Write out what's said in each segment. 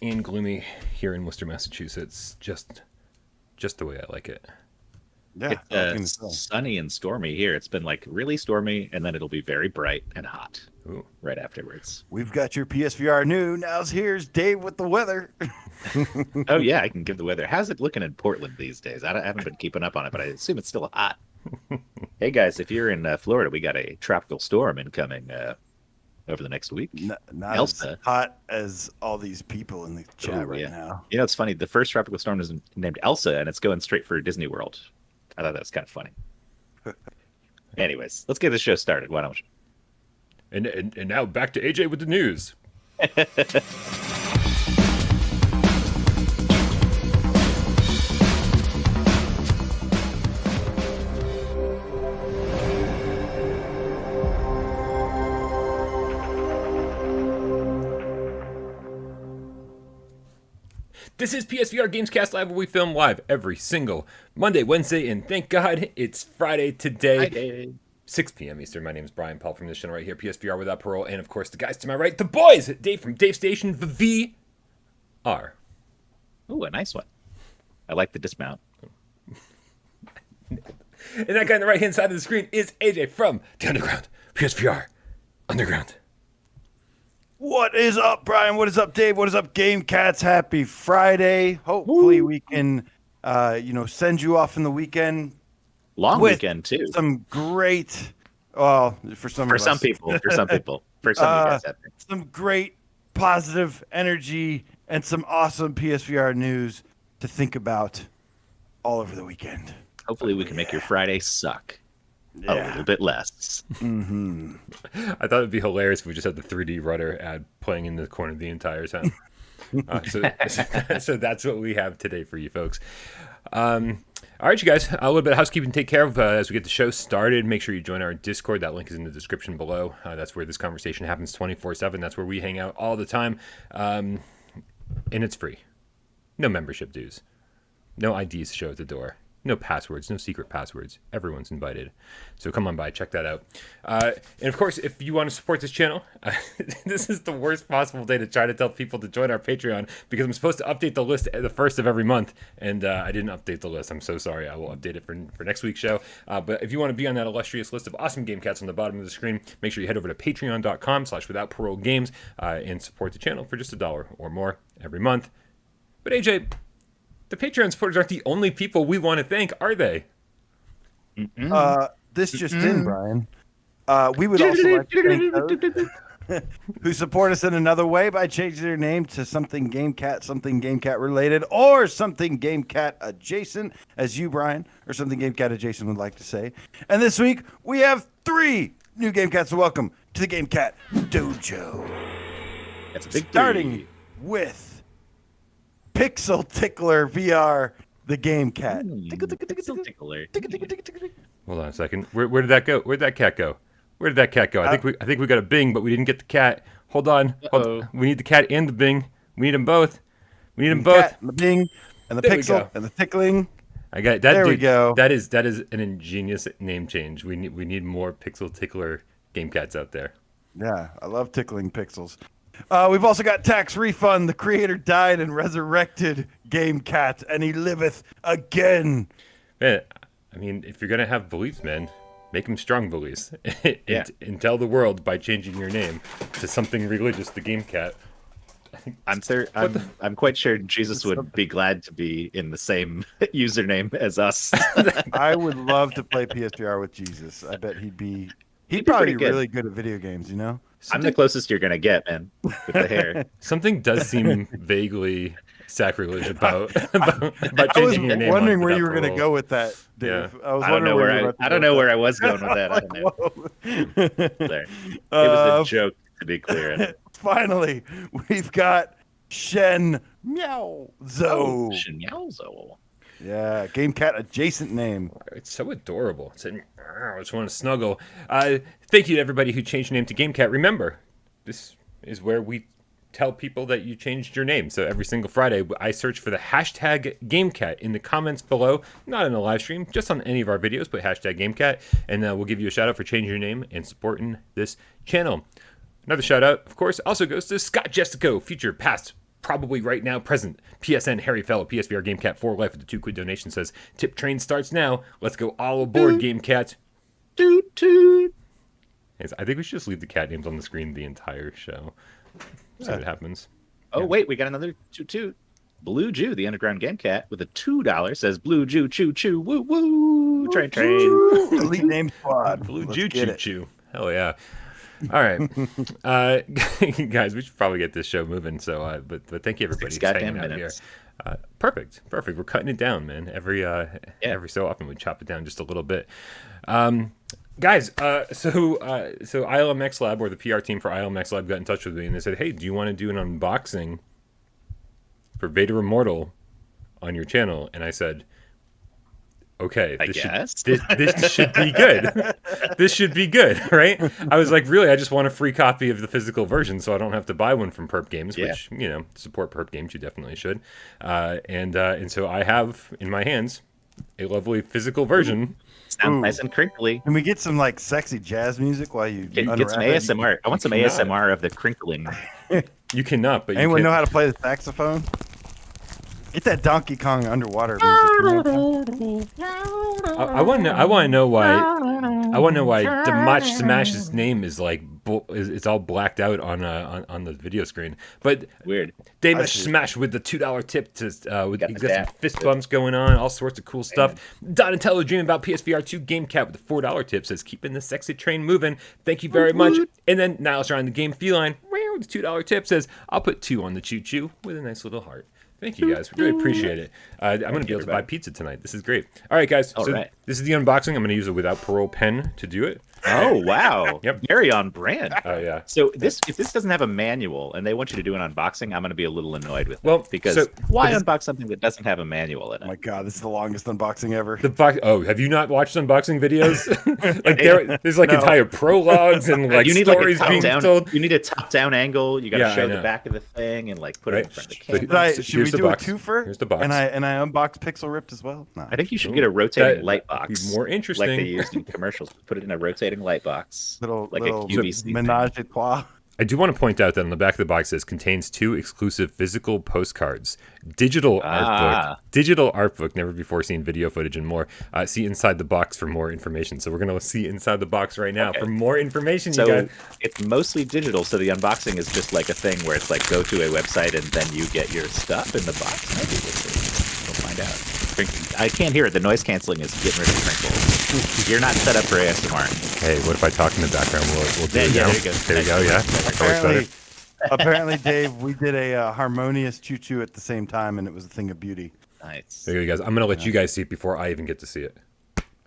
and gloomy here in Worcester, Massachusetts. Just the way I like it. Yeah, it's sunny and stormy here. It's been like really stormy, and then it'll be very bright and hot right afterwards. We've got your PSVR new. Here's Dave with the weather. Oh yeah, I can give the weather. How's it looking in Portland these days? I haven't been keeping up on it, but I assume it's still hot. Hey guys, if you're in Florida, we got a tropical storm incoming over the next week. Not as hot as all these people in the chat now. You know, it's funny. The first tropical storm is named Elsa, and it's going straight for Disney World. I thought that was kind of funny. Anyways, let's get the show started. Why don't you? And now back to AJ with the news. This is PSVR GamesCast Live, where we film live every single Monday, Wednesday, and thank God it's Friday today. 6 p.m. Eastern. My name is Brian Paul from this channel right here, PSVR Without Parole, and of course the guys to my right, the boys, Dave from Dave Station, the VR. Ooh, a nice one. I like the dismount. And that guy on the right-hand side of the screen is AJ from the Underground, PSVR Underground. What is up, Brian? What is up, Dave? What is up, Game Cats? Happy Friday. Hopefully we can, send you off in the weekend. Long weekend, too. Some great, for some people. For some of you guys out there. Some great positive energy and some awesome PSVR news to think about all over the weekend. Hopefully we can make your Friday suck. A little bit less. Mm-hmm. I thought it'd be hilarious if we just had the 3D rudder ad playing in the corner the entire time. So that's what we have today for you folks. All right, you guys, a little bit of housekeeping to take care of as we get the show started. Make sure you join our Discord. That link is in the description below. That's where this conversation happens 24/7. That's where we hang out all the time. And it's free. No membership dues. No IDs to show at the door. No passwords, no secret passwords. Everyone's invited. So come on by, check that out. And of course, if you want to support this channel, this is the worst possible day to try to tell people to join our Patreon because I'm supposed to update the list at the first of every month, and I didn't update the list. I'm so sorry. I will update it for next week's show. But if you want to be on that illustrious list of awesome Game Cats on the bottom of the screen, make sure you head over to patreon.com/withoutparolegames and support the channel for just $1 or more every month. But AJ, the Patreon supporters aren't the only people we want to thank, are they? This just in, Brian. We would also like to thank those who support us in another way by changing their name to something GameCat related, or something GameCat adjacent, as you, Brian, or something GameCat adjacent would like to say. And this week, we have 3 new GameCats to welcome to the Gamecat Dojo. That's a big Starting with Pixel Tickler VR, the Game Cat. Pixel Tickler. Hold on a second. Where did that go? Where'd that cat go? I think we got a Bing, but we didn't get the cat. Hold on. We need the cat and the Bing. We need them both. The cat, the Bing, and the There we Pixel, go. and the Tickling. I got that. There we go. That is an ingenious name change. We need more Pixel Tickler Game Cats out there. Yeah, I love tickling pixels. We've also got Tax Refund. The creator died and resurrected Game Cat, and he liveth again. Man, I mean, if you're gonna have beliefs, man, make them strong beliefs. And tell the world by changing your name to something religious, the Game Cat. I'm quite sure Jesus would be glad to be in the same username as us. I would love to play PSVR with Jesus. I bet he'd probably be really good at video games, you know? I'm the closest you're gonna get, man, with the hair. Something does seem vaguely sacrilege about I was changing your name. wondering where you were going to go with that, Dave. Yeah. I don't know where I was going with that. I don't know. There. It was a joke, to be clear. Finally, we've got Shen Meowzo. Shen Meowzo. Yeah, Game Cat adjacent name. It's so adorable. I just want to snuggle. Thank you to everybody who changed your name to GameCat. Remember, this is where we tell people that you changed your name. So every single Friday, I search for the hashtag GameCat in the comments below, not in the live stream, just on any of our videos, put hashtag GameCat, and we'll give you a shout out for changing your name and supporting this channel. Another shout out, of course, also goes to Scott Jessico, future, past, probably right now present. PSN Harry Fellow, PSVR GameCat for life with the 2 quid donation says, tip train starts now. Let's go all aboard, GameCat. Toot toot. I think we should just leave the cat names on the screen the entire show. See what happens. Oh, wait, we got another toot toot. Blue Jew, the underground game cat, with a $2 says Blue Jew choo choo woo woo train train. Elite name squad. Blue Jew choo choo. Hell yeah. All right, guys, we should probably get this show moving. So, but thank you everybody for hanging out here. Perfect. We're cutting it down, man. Every so often we chop it down just a little bit. Guys, so ILMX Lab, or the PR team for ILMX Lab, got in touch with me and they said, hey, do you want to do an unboxing for Vader Immortal on your channel? And I said, okay, this should be good. This should be good, right? I was like, really, I just want a free copy of the physical version so I don't have to buy one from Perp Games, which, support Perp Games, you definitely should. And so I have in my hands a lovely physical version. Sounds nice and crinkly. Can we get some like sexy jazz music while you get some ASMR? I want some ASMR of the crinkling. You cannot, but anyone know how to play the saxophone? Get that Donkey Kong underwater music. I want to know why Smash's name is like it's all blacked out on the video screen. But weird. Dave Smash with the $2 tip to he's got some fist bumps going on, all sorts of cool stuff. Donatello dreaming about PSVR2 GameCat with the $4 tip says keeping the sexy train moving. Thank you very much. And then Niles around the game feline with the $2 tip says I'll put 2 on the choo choo with a nice little heart. Thank you, guys. We really appreciate it. I'm going to be able to buy pizza tonight. This is great. All right, guys. This is the unboxing. I'm going to use a without Parole pen to do it. Oh, wow. Yep. Very on brand. Oh, yeah. So if this doesn't have a manual and they want you to do an unboxing, I'm going to be a little annoyed with it. Because why unbox something that doesn't have a manual in it? Oh, my God. This is the longest unboxing ever. Have you not watched unboxing videos? There's like entire prologues and like stories being told. You need a top-down angle. You got to show the back of the thing and like put it in front of the camera. Should we do a twofer? Here's the box. And I unbox Pixel Ripped as well? No. I think you should get a rotating light box. More interesting. Like they used in commercials. Put it in a rotating light box. Little a QVC menage a trois. I do want to point out that on the back of the box says contains 2 exclusive physical postcards, digital art book, never before seen video footage and more. See inside the box for more information. So we're going to see inside the box right now for more information. So you guys. It's mostly digital. So the unboxing is just like a thing where it's like go to a website and then you get your stuff in the box. Maybe we'll find out. I can't hear it. The noise canceling is getting rid of crinkles. You're not set up for ASMR. Hey, what if I talk in the background? We'll do it now. There you go. There you go. Yeah. Apparently, Dave, we did a harmonious choo-choo at the same time, and it was a thing of beauty. Nice. There you go, guys. I'm gonna let you guys see it before I even get to see it.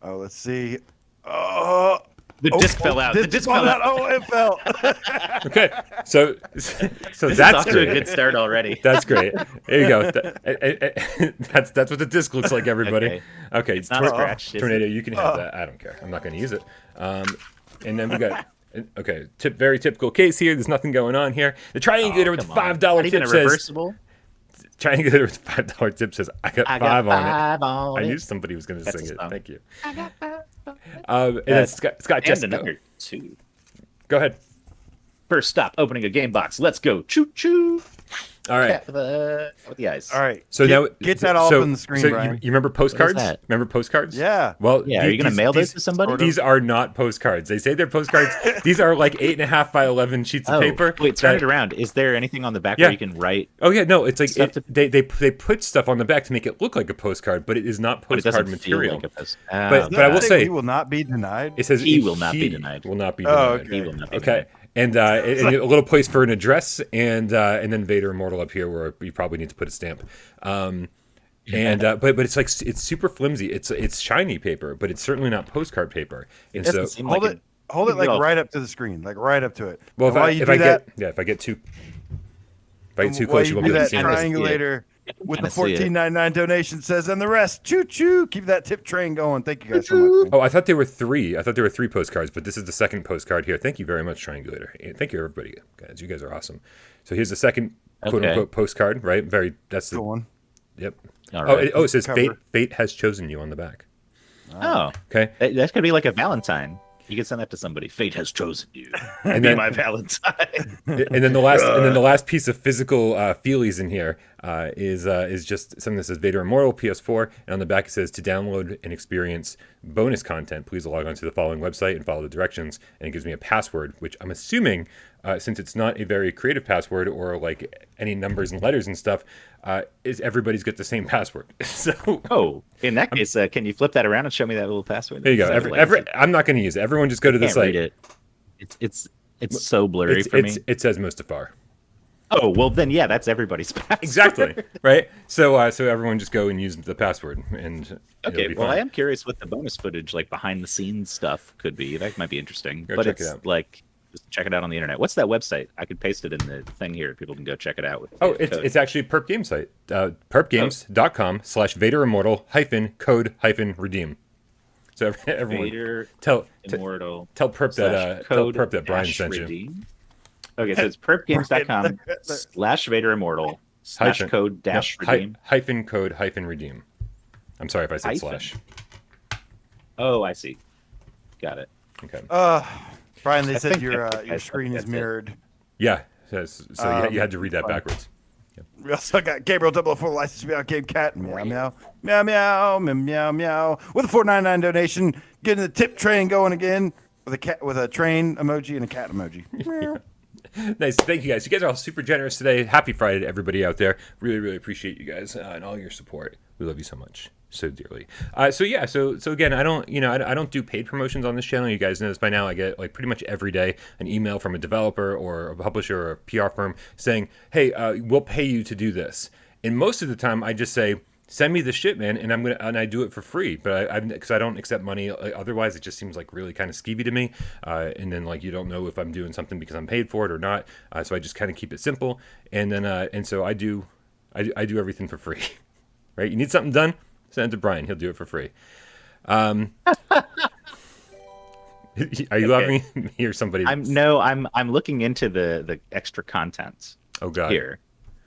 Oh, let's see. Oh, the disc fell out. The disc fell out. Oh, it fell. Okay, so that's off to a good start already. That's great. There you go. That's what the disc looks like, everybody. Okay, it's not scratched. Tornado, you can have that. I don't care. I'm not going to use it. And then we got very typical case here. There's nothing going on here. The triangulator with the $5 tip says reversible. Triangulator with $5 tip says I got 5 on it. I knew somebody was going to sing it. Thank you. I got 5 and then Scott Jessica. And another 2. Go ahead. First stop, opening a game box. Let's go. Choo choo. All right. With the eyes. All right. So now get that all up on the screen, so Brian. you remember postcards? Remember postcards? Yeah. Well, yeah. Are you going to mail those to somebody? These are not postcards. They say they're postcards. These are like 8.5 by 11 sheets of paper. Wait, turn it around. Is there anything on the back where you can write? Oh yeah, no. It's like they put stuff on the back to make it look like a postcard, but it is not postcard material. Like but I will say he will not be denied. It says he will not be denied. Will not be denied. Oh, okay. He will not be okay. denied. And a little place for an address, and then Vader Immortal up here where you probably need to put a stamp. But it's like it's super flimsy. It's shiny paper, but it's certainly not postcard paper. And so hold it like right up to the screen, like right up to it. Well, if I get too close, you won't be able to see that triangulator with the $14.99 donation says, and the rest, choo choo, keep that tip train going. Thank you guys so much. Oh, I thought there were 3. I thought there were 3 postcards, but this is the second postcard here. Thank you very much, Triangulator. And thank you, everybody, guys. You guys are awesome. So here's the second quote unquote postcard, right? That's the one. Yep. All right. It says fate has chosen you on the back. Oh, okay. That's gonna be like a Valentine. You can send that to somebody. Fate has chosen you. And Be then my Valentine. and then the last piece of physical feelies in here is just something that says Vader Immortal PS4, and on the back it says to download and experience bonus content, please log on to the following website and follow the directions. And it gives me a password, which I'm assuming, since it's not a very creative password or like any numbers and letters and stuff, is everybody's got the same password. So In that case, can you flip that around and show me that little password? there you go. I'm not going to use it. Everyone just go to the Can't site. read it. It's so blurry for me. It says Mustafar. Oh, well then, yeah, that's everybody's password. Exactly, right? So everyone just go and use the password, and okay. Well, I am curious what the bonus footage, like behind the scenes stuff, could be. That might be interesting. Go but check it it's out. like, just check it out on the internet. What's that website? I could paste it in the thing here. People can go check it out. It's actually a Perp Game site. perpgames.com/Vader Immortal -code-redeem. So everyone Vader tell Immortal. tell Perp that Brian sent you. redeem. Okay, so it's perpgames.com/Vader Immortal /code-redeem. -code-redeem. I'm sorry if I said slash. Oh, I see. Got it. Okay. Brian, they said think your that's screen is it. mirrored. Yeah. So you had to read that backwards. We also got Gabriel 004 license to be on GameCat. Meow, meow, meow, meow, meow, meow, meow. With a $4.99 donation, getting the tip train going again with a train emoji and a cat emoji. Nice. Thank you guys. You guys are all super generous today. Happy Friday to everybody out there. Really, really appreciate you guys and all your support. We love you so much. So dearly. So again, I don't do paid promotions on this channel. You guys know this by now. I get like pretty much every day an email from a developer or a publisher or a PR firm saying, "Hey, we'll pay you to do this." And most of the time, I just say, "Send me the shit, man," and I do it for free. But because I don't accept money otherwise, it just seems like really kind of skeevy to me. And then like you don't know if I'm doing something because I'm paid for it or not. So I just kind of keep it simple. And then and so I do everything for free. Right? You need something done? Send it to Brian. He'll do it for free. Are you laughing at me or somebody? I'm looking into the extra content. Oh God. Here.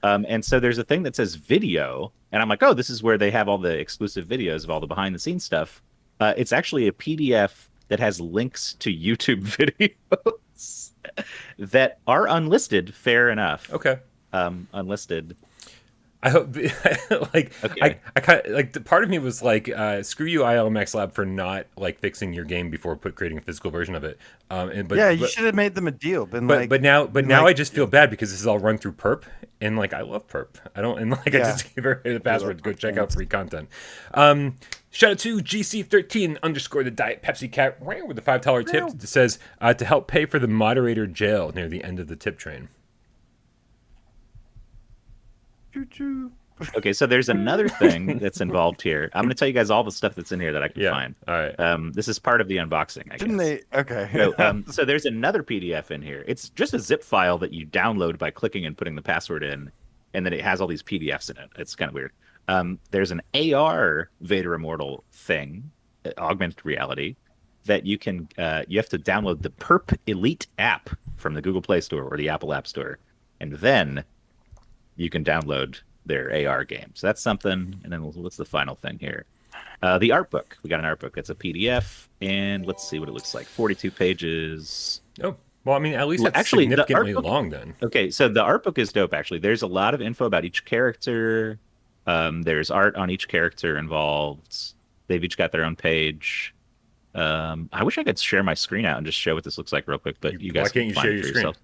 And so there's a thing that says video, and I'm like, oh, this is where they have all the exclusive videos of all the behind the scenes stuff. It's actually a PDF that has links to YouTube videos that are unlisted. Fair enough. Okay. Unlisted. I hope, like, Okay. I kind of, like, the part of me was like, screw you, ILMX Lab, for not, like, fixing your game before creating a physical version of it. You should have made them a deal. But now I just feel bad because this is all run through Perp, and, like, I love Perp. I just gave her the password to go check out free content. Shout out to GC13 _ the Diet Pepsi Cat with the $5 tip that says, to help pay for the moderator jail near the end of the tip train. Okay, so there's another thing that's involved here. I'm going to tell you guys all the stuff that's in here that I can find. All right. This is part of the unboxing, I guess. Okay. So there's another PDF in here. It's just a zip file that you download by clicking and putting the password in, and then it has all these PDFs in it. It's kind of weird. There's an AR Vader Immortal thing, augmented reality, that you can you have to download the Perp Elite app from the Google Play Store or the Apple App Store, and then you can download their AR game. So that's something. And then what's the final thing here? The art book. We got an art book. It's a PDF, and let's see what it looks like. 42 pages. Oh, well, I mean, at least that's actually significantly long then. Okay, so the art book is dope, actually. There's a lot of info about each character. There's art on each character involved. They've each got their own page. I wish I could share my screen out and just show what this looks like real quick, but you guys Why can't you find share it your for screen? yourself.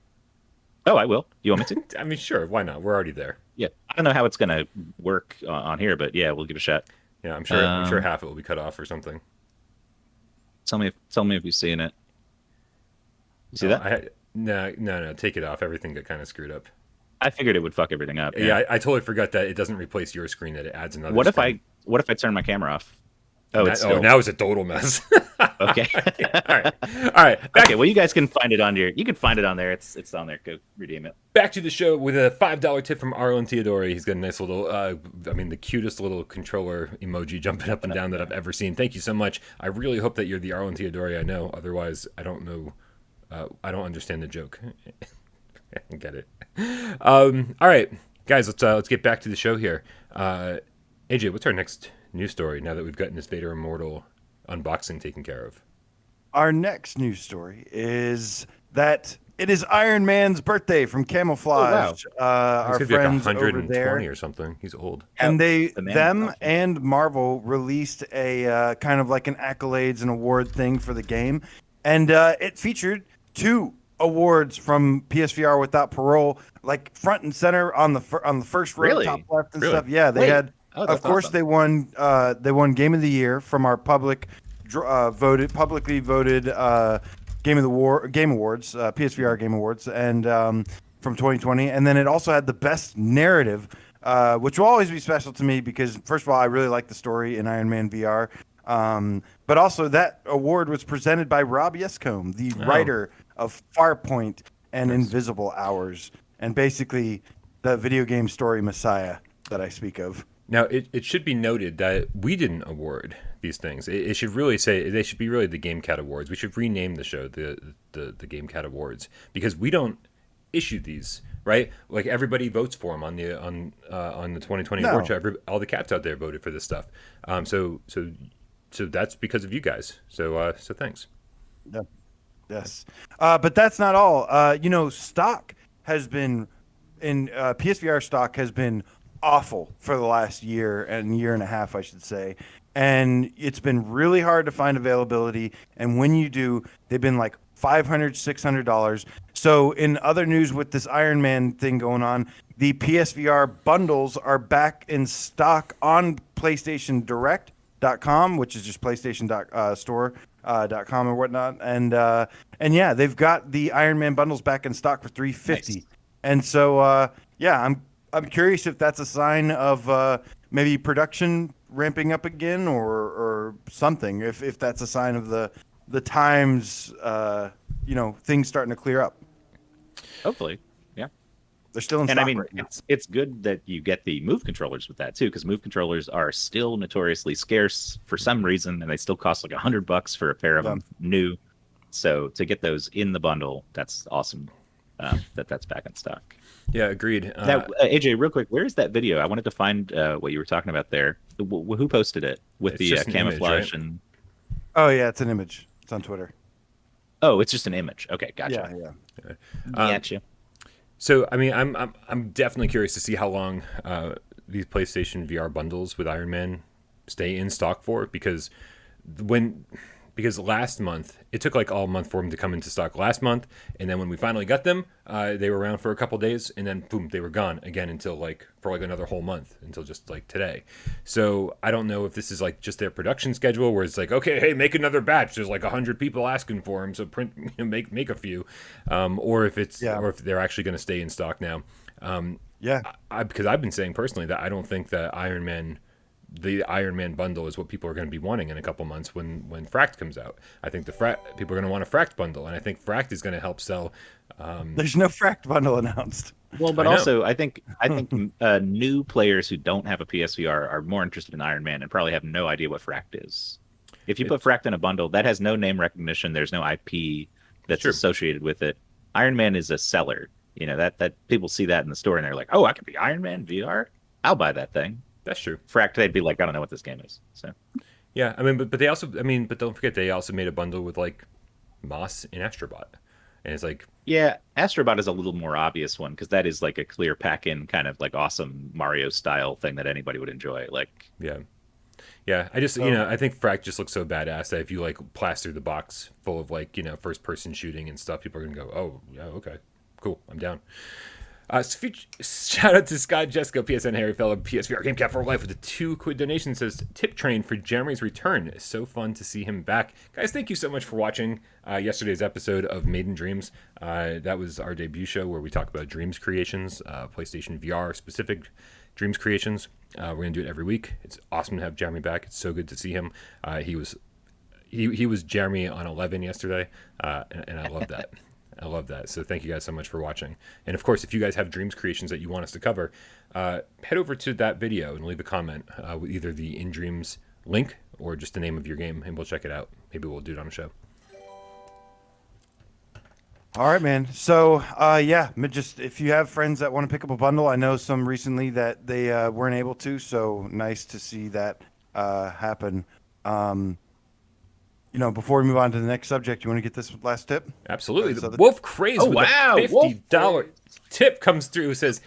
Oh, I will. You want me to? I mean, sure. Why not? We're already there. Yeah. I don't know how it's going to work on here, but yeah, we'll give it a shot. Yeah, I'm sure half it will be cut off or something. Tell me if you've seen it. You see that? No. Take it off. Everything got kind of screwed up. I figured it would fuck everything up. Yeah, I totally forgot that it doesn't replace your screen; that it adds another. What screen. if I turn my camera off? Now it's a total mess. Okay. All right. Okay. Well, you guys can find it on your. You can find it on there. It's on there. Go redeem it. Back to the show with a $5 tip from Arlen Theodori. He's got a nice little, the cutest little controller emoji jumping up and down that I've ever seen. Thank you so much. I really hope that you're the Arlen Theodori I know. Otherwise, I don't know. I don't understand the joke. I don't get it. All right, guys. Let's get back to the show here. AJ, what's our next news story now that we've gotten this Vader Immortal unboxing taken care of? our next news story is that it is Iron Man's birthday from Camouflage. He's Our gonna be like friends over 120 there. or something. He's old. And The man them himself. and Marvel released a kind of like an accolades and award thing for the game, and it featured 2 awards from PSVR without Parole, like front and center on the first row, Really? top left and Really? stuff. Yeah, they Wait. had. Oh, Of that's course, awesome. they won Game of the Year from our publicly voted Game Awards, PSVR Game Awards, and from 2020, and then it also had the best narrative, which will always be special to me because first of all, I really like the story in Iron Man VR, but also that award was presented by Rob Yescombe, the writer of Farpoint and Invisible Hours, and basically the video game story messiah that I speak of. Now, it should be noted that we didn't award these things. It should really say they should be really the Gamecat Awards. We should rename the show the Gamecat Awards because we don't issue these, right? Like everybody votes for them on the 2020 award show. All the cats out there voted for this stuff. So that's because of you guys. So thanks. Yeah. Yes. But that's not all. Stock has been PSVR stock has been awful for the last year and a half, I should say. And it's been really hard to find availability. And when you do, they've been like $500, $600. So in other news with this Iron Man thing going on, the PSVR bundles are back in stock on PlayStationDirect.com, which is just PlayStation.store.com or whatnot. And yeah, they've got the Iron Man bundles back in stock for $350. Nice. And so, yeah, I'm curious if that's a sign of maybe production ramping up again or something. If that's a sign of the times, things starting to clear up. Hopefully, yeah. They're still in And stock I mean, right now. it's good that you get the Move controllers with that too, because Move controllers are still notoriously scarce for some reason, and they still cost like $100 for a pair of them new. So to get those in the bundle, that's awesome. That's back in stock. Yeah, agreed. Now, AJ, real quick, where's that video? I wanted to find what you were talking about there. Who posted it with It's the just an image, camouflage right? and? Oh yeah, it's an image. It's on Twitter. Oh, it's just an image. Okay, gotcha. Yeah. Gotcha. So I mean, I'm definitely curious to see how long these PlayStation VR bundles with Iron Man stay in stock for, because last month it took like all month for them to come into stock last month, and then when we finally got them, they were around for a couple days, and then boom, they were gone again until for another whole month, until just like today. So I don't know if this is like just their production schedule where it's like, okay, hey, make another batch. There's like 100 people asking for them, so make a few, or if they're actually going to stay in stock now. Yeah. Because I've been saying personally that I don't think that the Iron Man bundle is what people are going to be wanting in a couple months when Fract comes out. I think people are going to want a Fract bundle, and I think Fract is going to help sell. There's no Fract bundle announced. Well, but I know. also I think new players who don't have a PSVR are more interested in Iron Man and probably have no idea what Fract is. If you put Fract in a bundle, that has no name recognition. There's no IP that's Sure. associated with it. Iron Man is a seller. That people see that in the store and they're like, oh, I can be Iron Man VR. I'll buy that thing. That's true. Fract, they'd be like, I don't know what this game is. So Yeah, I mean, but they also, but don't forget they also made a bundle with like Moss and Astrobot, and it's like, yeah, Astrobot is a little more obvious one because that is like a clear pack-in kind of like awesome Mario style thing that anybody would enjoy. Like, yeah. I just I think Fract just looks so badass that if you like plaster the box full of like first person shooting and stuff, people are gonna go, oh yeah, okay, cool, I'm down. Shout out to Scott Jessica, PSN Harry, fellow PSVR Gamecat for Life with a 2 quid donation. Says tip train for Jeremy's return. It's so fun to see him back, guys. Thank you so much for watching yesterday's episode of Maiden Dreams. That was our debut show where we talk about dreams creations, PlayStation VR specific dreams creations. We're gonna do it every week. It's awesome to have Jeremy back. It's so good to see him. He was Jeremy on 11 yesterday, and I love that. I love that. So thank you guys so much for watching. And of course, if you guys have dreams creations that you want us to cover, head over to that video and leave a comment with either the In Dreams link or just the name of your game, and we'll check it out. Maybe we'll do it on a show. All right, man. So, yeah, just if you have friends that want to pick up a bundle, I know some recently that they weren't able to, so nice to see that happen. before we move on to the next subject, you want to get this last tip? Absolutely. The Wolfcraze with a $50 tip comes through. Says,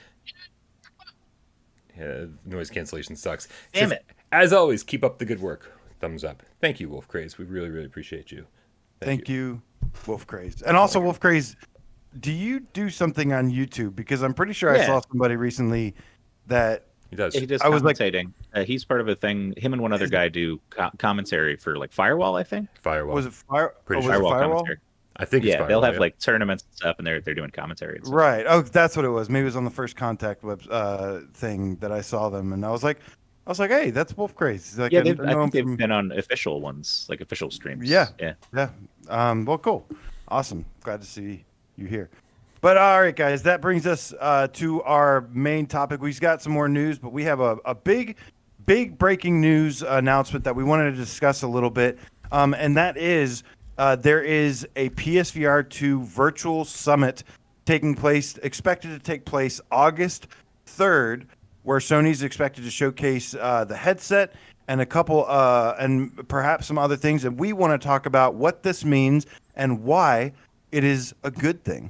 noise cancellation sucks. Damn it. As always, keep up the good work. Thumbs up. Thank you, Wolfcraze. We really, really appreciate you. Thank you, Wolfcraze. And also, Wolfcraze, do you do something on YouTube? Because I'm pretty sure I saw somebody recently that... He does. He does commentating. He's part of a thing. Him and one other guy do commentary for like Firewall, I think. Firewall. Was it Firewall? Commentary. I think it's Firewall, they'll have like tournaments and stuff, and they're doing commentary. And stuff. Right. Oh, that's what it was. Maybe it was on the First Contact web thing that I saw them, and I was like, hey, that's Wolfcraze. Like, I think they've been on official ones, like official streams. Yeah. Yeah. Well, cool. Awesome. Glad to see you here. But all right, guys, that brings us to our main topic. We've got some more news, but we have a big breaking news announcement that we wanted to discuss a little bit, and that is there is a PSVR2 virtual summit expected to take place August 3rd, where Sony's expected to showcase the headset and a couple and perhaps some other things, and we want to talk about what this means and why it is a good thing.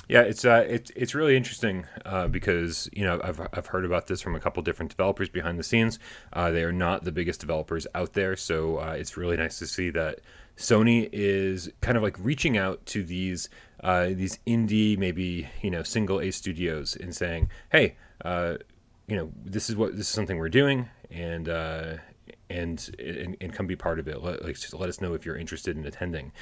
Yeah, it's really interesting because I've heard about this from a couple different developers behind the scenes. They are not the biggest developers out there, so it's really nice to see that Sony is kind of like reaching out to these indie, maybe single A studios and saying, hey, this is something we're doing, and come be part of it. Let us know if you're interested in attending.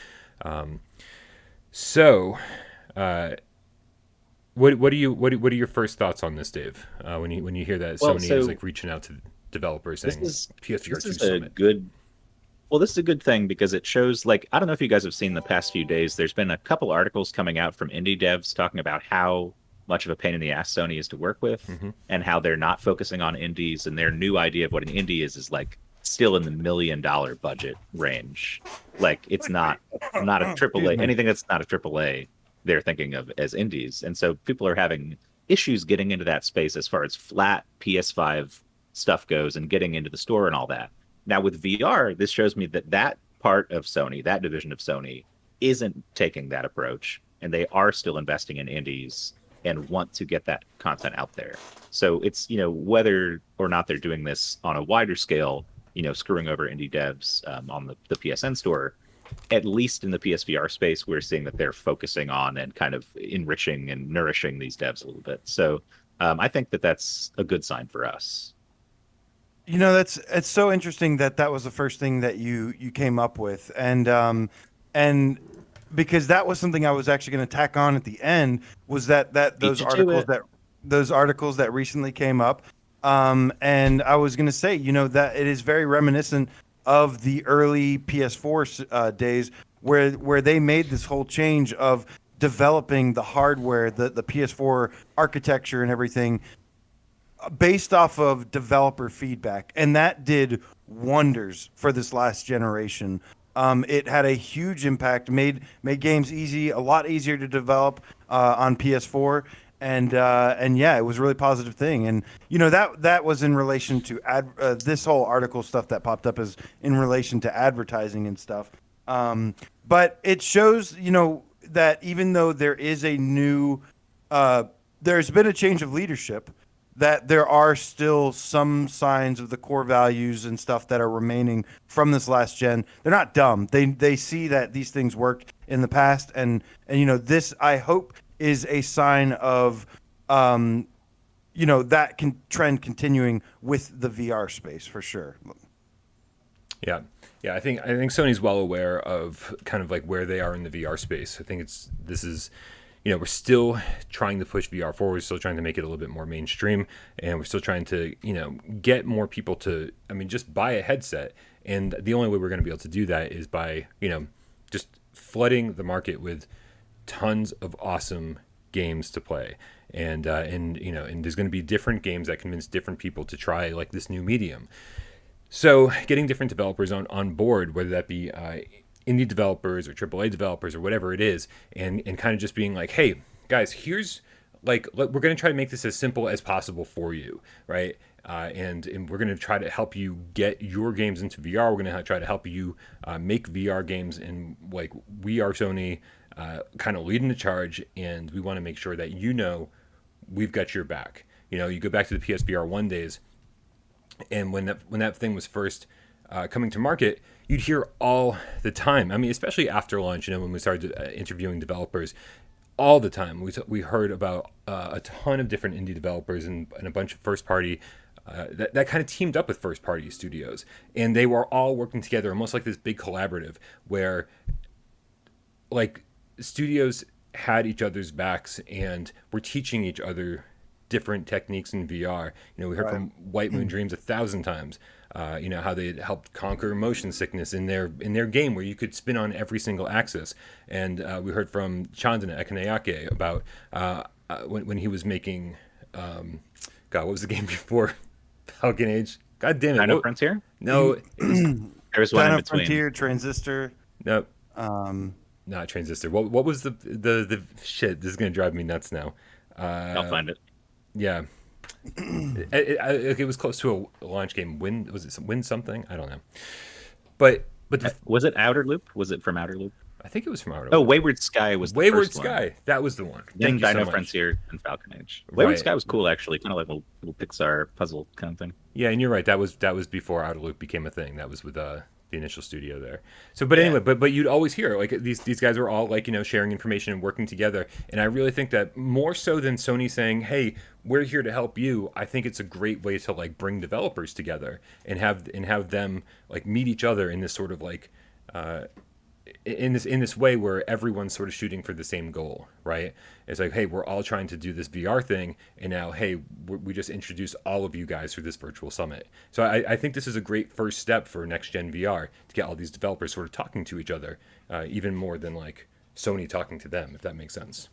What are your first thoughts on this, Dave? When you hear that Sony is like reaching out to developers saying PSVR2 Summit? This is a good thing because it shows, like, I don't know if you guys have seen the past few days. There's been a couple articles coming out from indie devs talking about how much of a pain in the ass Sony is to work with, and how they're not focusing on indies, and their new idea of what an indie is like still in the $1 million budget range. Like, it's not a AAA. Anything that's not a AAA, they're thinking of as indies. And so people are having issues getting into that space as far as flat PS5 stuff goes and getting into the store and all that. Now with VR, this shows me that part of Sony, that division of Sony, isn't taking that approach, and they are still investing in indies and want to get that content out there. So it's, whether or not they're doing this on a wider scale, screwing over indie devs on the PSN store, at least in the PSVR space, we're seeing that they're focusing on and kind of enriching and nourishing these devs a little bit. So I think that's a good sign for us. It's so interesting that was the first thing that you came up with, and because that was something I was actually going to tack on at the end, was that those articles that recently came up, and I was going to say that it is very reminiscent of the early PS4 days where they made this whole change of developing the hardware, the PS4 architecture and everything based off of developer feedback, and that did wonders for this last generation. It had a huge impact, made games a lot easier to develop on PS4, and yeah, it was a really positive thing. And that was in relation to this whole article stuff that popped up is in relation to advertising and stuff. But it shows that even though there is a new there's been a change of leadership, that there are still some signs of the core values and stuff that are remaining from this last gen. They're not dumb. They see that these things worked in the past, and this, I hope, is a sign of that trend continuing with the VR space for sure. Yeah, I think Sony's well aware of kind of like where they are in the VR space. I think this is. We're still trying to push VR forward. We're still trying to make it a little bit more mainstream, and we're still trying to, get more people to, just buy a headset. And the only way we're going to be able to do that is by, just flooding the market with tons of awesome games to play. And there's going to be different games that convince different people to try like this new medium. So getting different developers on board, whether that be indie developers or AAA developers or whatever it is, and kind of just being like, hey guys, here's we're going to try to make this as simple as possible for you, right? And we're going to try to help you get your games into VR. We're going to try to help you make VR games, and like we are Sony, kind of leading the charge, and we want to make sure that we've got your back. You go back to the PSVR 1 days, and when that thing was first coming to market, you'd hear all the time. I mean, especially after launch, when we started interviewing developers, all the time we heard about a ton of different indie developers and a bunch of first party that kind of teamed up with first party studios, and they were all working together almost like this big collaborative where like studios had each other's backs and were teaching each other different techniques in VR. We heard from White Moon Dreams 1,000 times, how they helped conquer motion sickness in their game where you could spin on every single axis. And we heard from Chandana Ekanayake about when he was making, what was the game before Falcon Age? God damn it. Dino Frontier? No. There was one in between. Frontier, Transistor. Nope. Not Transistor. What was the shit? This is going to drive me nuts now. I'll find it. Yeah. It was close to a launch game. Was it Win something? I don't know. But was it Outer Loop? Was it from Outer Loop? I think it was from Outer Loop. Oh, Wayward Sky was the Wayward first Sky. one. That was the one. Then Thank you so Dino much. Frontier and Falcon Age. Wayward Right. Sky was cool, actually, kind of like a little Pixar puzzle kind of thing. Yeah, and you're right. That was before Outer Loop became a thing. That was with the initial studio there. So, but anyway, but you'd always hear like these guys were all like sharing information and working together. And I really think that more so than Sony saying, "Hey, we're here to help you," I think it's a great way to like bring developers together and have them like meet each other in this sort of like in this way where everyone's sort of shooting for the same goal, right? It's like, hey, we're all trying to do this VR thing, and now, hey, we just introduced all of you guys through this virtual summit. So I think this is a great first step for next gen VR to get all these developers sort of talking to each other, even more than like Sony talking to them, if that makes sense.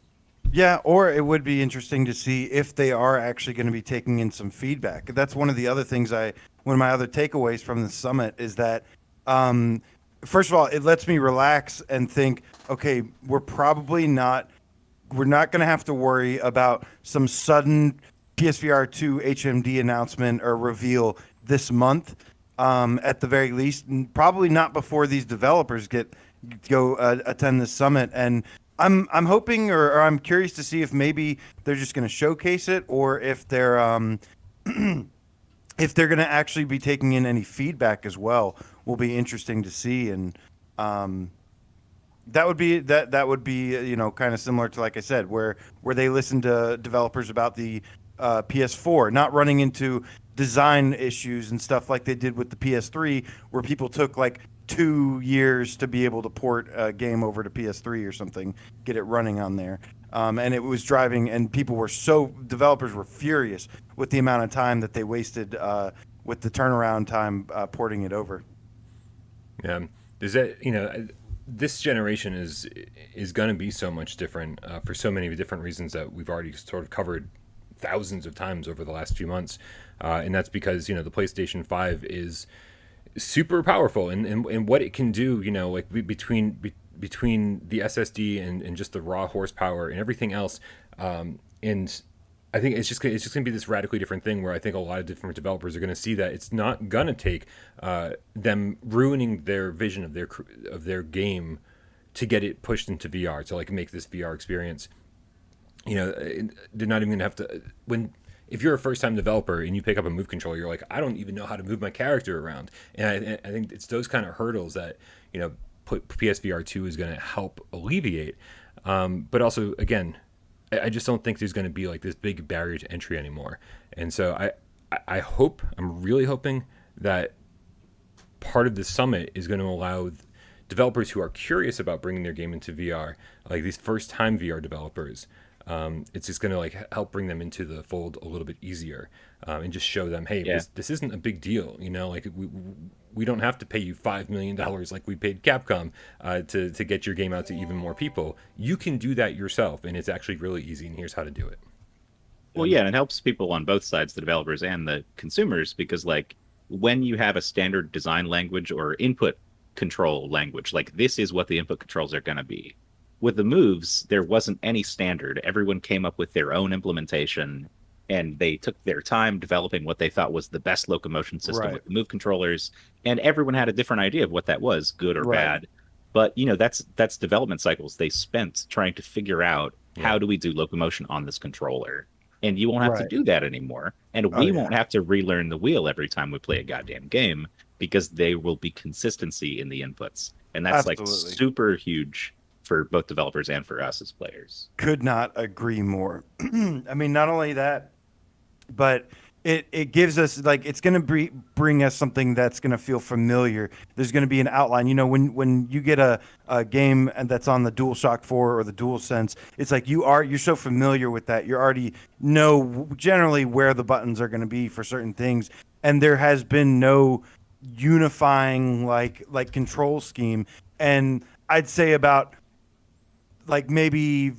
Yeah, or it would be interesting to see if they are actually going to be taking in some feedback. That's one of the other things one of my other takeaways from the summit is that, first of all, it lets me relax and think, okay, we're not going to have to worry about some sudden PSVR2 HMD announcement or reveal this month, at the very least, and probably not before these developers go attend the summit. And I'm hoping, or I'm curious to see if maybe they're just going to showcase it, or if they're if they're going to actually be taking in any feedback as well. Will be interesting to see. And that would be kind of similar to, like I said, where they listen to developers about the PS4 not running into design issues and stuff like they did with the PS3, where people took like 2 years to be able to port a game over to PS3 or something, get it running on there. And it was driving, and developers were furious with the amount of time that they wasted with the turnaround time porting it over. Yeah, this generation is going to be so much different for so many different reasons that we've already sort of covered thousands of times over the last few months, and that's because the PlayStation 5 is super powerful and what it can do. Like between the SSD and just the raw horsepower and everything else, and I think it's just going to be this radically different thing where I think a lot of different developers are going to see that it's not going to take them ruining their vision of their game to get it pushed into VR, to like make this VR experience. They're not even going to have to if you're a first-time developer and you pick up a move controller, you're like, I don't even know how to move my character around. And I think it's those kind of hurdles that PSVR2 is going to help alleviate. But also, again, I just don't think there's going to be like this big barrier to entry anymore. And so I'm really hoping that part of the summit is going to allow developers who are curious about bringing their game into VR, like these first-time VR developers, it's just going to like help bring them into the fold a little bit easier, and just show them, hey, this isn't a big deal. Like we don't have to pay you $5 million like we paid Capcom to get your game out to even more people. You can do that yourself, and it's actually really easy, and here's how to do it. Well, yeah, and it helps people on both sides, the developers and the consumers, because like when you have a standard design language or input control language, like this is what the input controls are going to be. with the moves, there wasn't any standard. Everyone came up with their own implementation, and they took their time developing what they thought was the best locomotion system Right. with the move controllers. And everyone had a different idea of what that was, good or Right. bad. But that's development cycles they spent trying to figure out how do we do locomotion on this controller. And you won't have to Right. do that anymore. And we won't have to relearn the wheel every time we play a goddamn game, because there will be consistency in the inputs. And that's like Absolutely. super huge for both developers and for us as players. Could not agree more. I mean, not only that, but it gives us, like, it's going to bring us something that's going to feel familiar. There's going to be an outline. When you get a game that's on the DualShock 4 or the DualSense, it's like you're so familiar with that. You already know generally where the buttons are going to be for certain things, and there has been no unifying like control scheme. And I'd say about like maybe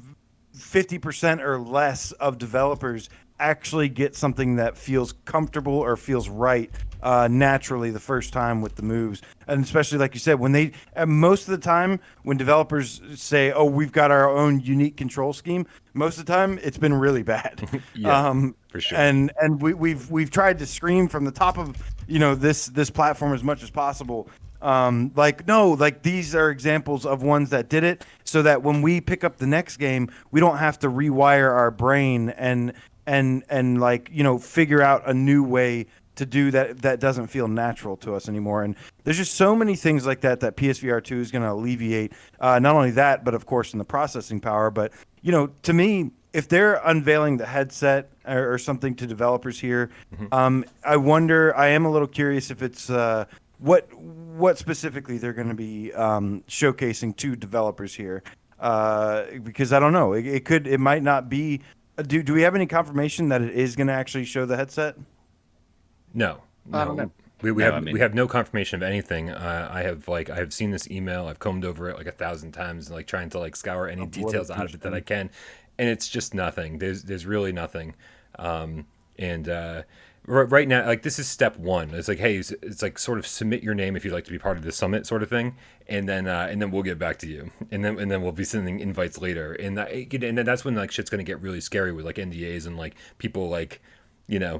50% or less of developers actually get something that feels comfortable or feels right naturally the first time with the moves. And especially, like you said, when most of the time when developers say, oh, we've got our own unique control scheme, most of the time it's been really bad. For sure. And we've tried to scream from the top of this platform as much as possible. These are examples of ones that did it, so that when we pick up the next game, we don't have to rewire our brain and figure out a new way to do that doesn't feel natural to us anymore. And there's just so many things like that PSVR2 is going to alleviate. Not only that, but of course in the processing power. But to me, if they're unveiling the headset or something to developers here, I wonder. I am a little curious if it's what specifically they're going to be showcasing to developers here, because I don't know. It might not be. Do we have any confirmation that it is going to actually show the headset? No. I don't know. We have no confirmation of anything. I have seen this email. I've combed over it like 1,000 times, and trying to scour any details out of it that I can, and it's just nothing. There's really nothing. Right now, this is step one. It's like, hey, it's like sort of submit your name if you'd like to be part of the summit, sort of thing, and then we'll get back to you, and then we'll be sending invites later, and then that's when shit's gonna get really scary with NDAs and people Yeah.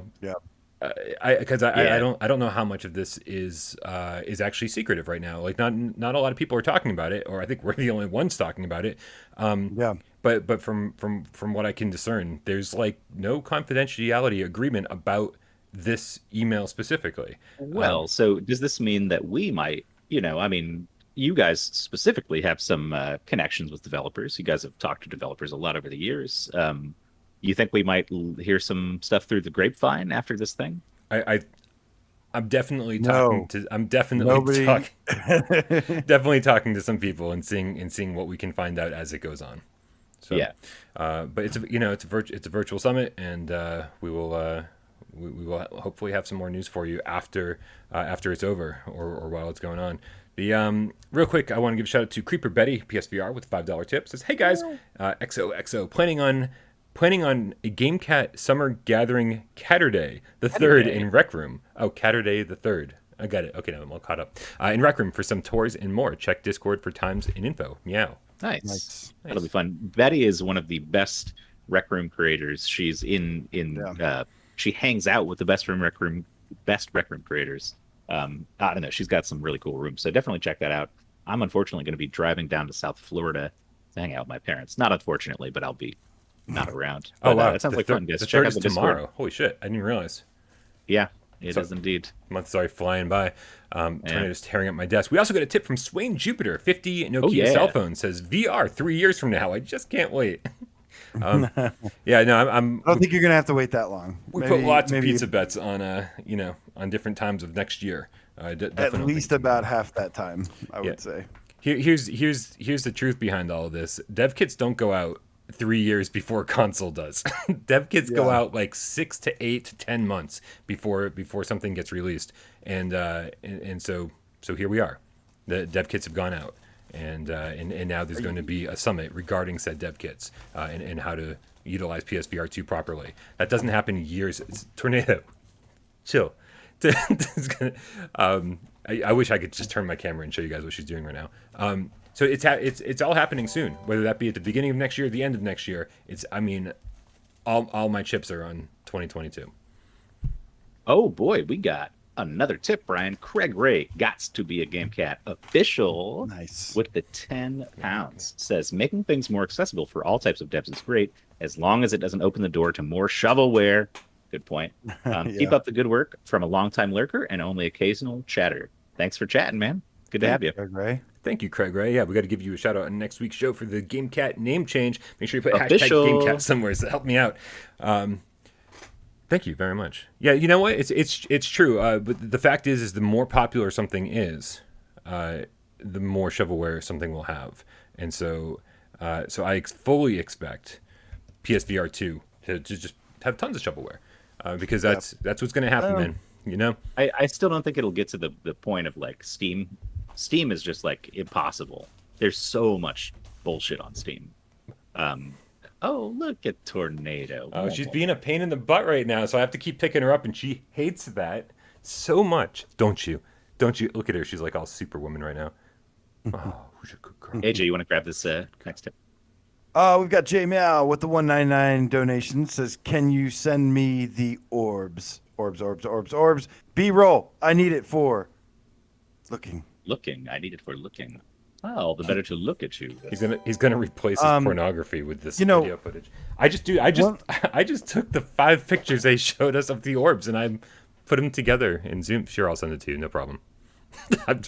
I don't know how much of this is actually secretive right now. Not a lot of people are talking about it, or I think we're the only ones talking about it. But from what I can discern, there's no confidentiality agreement about this email specifically. Well, so does this mean that we might, you guys specifically have some connections with developers. You guys have talked to developers a lot over the years. You think we might hear some stuff through the grapevine after this thing? I'm definitely talking definitely talking to some people and seeing what we can find out as it goes on. So, yeah. But it's a virtual summit, and we will hopefully have some more news for you after it's over or while it's going on. The real quick, I want to give a shout out to Creeper Betty PSVR with $5 tip. Says, hey guys, XOXO, planning on a GameCat Summer Gathering Catterday the 3rd in Rec Room. Oh, Catterday the 3rd. I got it. Okay, now I'm all caught up. In Rec Room for some tours and more. Check Discord for times and info. Meow. Nice. That'll be fun. Betty is one of the best Rec Room creators. She's she hangs out with the best Rec Room creators. I don't know. She's got some really cool rooms, so definitely check that out. I'm unfortunately going to be driving down to South Florida to hang out with my parents. Not unfortunately, but I'll be not around. But, wow, it sounds like fun, guys. The Check 3rd out is the tomorrow. Discord. Holy shit! I didn't even realize. Yeah, it is indeed. Month's already flying by. Tornado's tearing up my desk. We also got a tip from Swain Jupiter, 50 Nokia cell phone, says VR 3 years from now. I just can't wait. I'm. I don't think you're gonna have to wait that long. We put lots of pizza bets on on different times of next year. At least about half that time, I would say. Here's the truth behind all of this. Dev kits don't go out 3 years before console does. Dev kits go out 6 to 8 to 10 months before something gets released, and so here we are. The dev kits have gone out, and now there's going to be a summit regarding said dev kits and how to utilize PSVR2 properly. That doesn't happen years. Tornado, chill. I wish I could just turn my camera and show you guys what she's doing right now. So it's all happening soon, whether that be at the beginning of next year or the end of next year. All my chips are on 2022. Oh boy, we got another tip, Brian. Craig Ray gots to be a GameCat official. Nice. With the £10. Says making things more accessible for all types of devs is great, as long as it doesn't open the door to more shovelware. Good point. Keep up the good work from a longtime lurker and only occasional chatter. Thanks for chatting, man. Good to have you. Craig Ray. Thank you, Craig Ray. Yeah, we got to give you a shout out on next week's show for the GameCat name change. Make sure you put Official. hashtag GameCat somewhere to help me out. Thank you very much. Yeah, you know what? It's true. But the fact is the more popular something is, the more shovelware something will have. And so I fully expect PSVR2 to just have tons of shovelware, because that's what's going to happen, man. You know, I still don't think it'll get to the point of like Steam. Steam is just like impossible. There's so much bullshit on Steam. Oh, look at Tornado. Oh, she's being a pain in the butt right now, so I have to keep picking her up, and she hates that so much. Don't you? Look at her. She's like all Superwoman right now. Oh, who's a good girl? AJ, you want to grab this next tip? We've got J Meow with the $1.99 donation. Says, can you send me the orbs? Orbs. B-roll. I need it for looking. I need it for looking. Oh, the better to look at you. He's gonna replace his pornography with this video footage. I just took the 5 pictures they showed us of the orbs and I put them together in Zoom. Sure, I'll send it to you. No problem.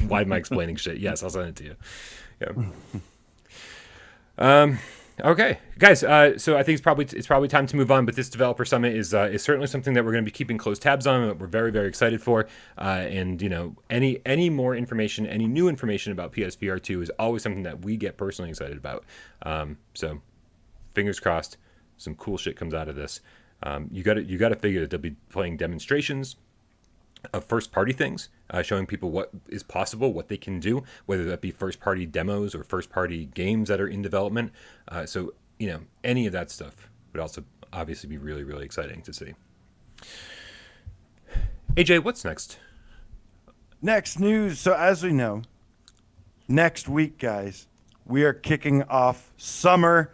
Why am I explaining shit? Yes, I'll send it to you. Yeah. Okay, guys. So I think it's probably time to move on. But this developer summit is certainly something that we're going to be keeping close tabs on. That we're very, very excited for. And any more information, any new information about PSVR2 is always something that we get personally excited about. So fingers crossed, some cool shit comes out of this. You got to figure that they'll be playing demonstrations of first-party things, showing people what is possible, what they can do, whether that be first-party demos or first-party games that are in development. So any of that stuff would also obviously be really, really exciting to see. AJ, what's next? Next news. So as we know, next week, guys, we are kicking off summer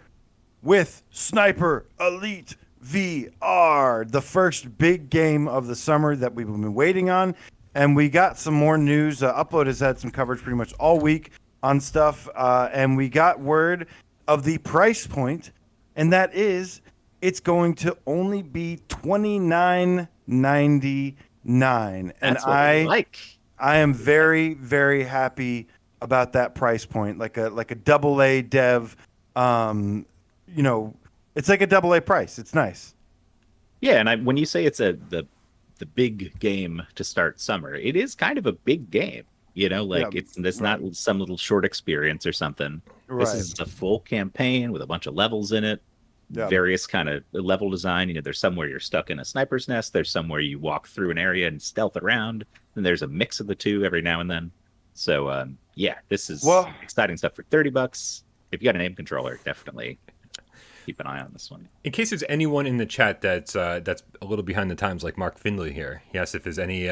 with Sniper Elite VR, the first big game of the summer that we've been waiting on. And we got some more news. Upload has had some coverage pretty much all week on stuff. And we got word of the price point. And that is, it's going to only be $29.99. And I am very, very happy about that price point. Like a AA dev, it's like a AA price. It's nice. Yeah, and when you say it's the big game to start summer, it is kind of a big game. It's not some little short experience or something. Right. This is a full campaign with a bunch of levels in it, various kind of level design. There's somewhere you're stuck in a sniper's nest. There's somewhere you walk through an area and stealth around. And there's a mix of the two every now and then. So, this is exciting stuff for $30. If you got an aim controller, definitely keep an eye on this one. In case there's anyone in the chat that's a little behind the times, like Mark Findlay here, he asked if there's any.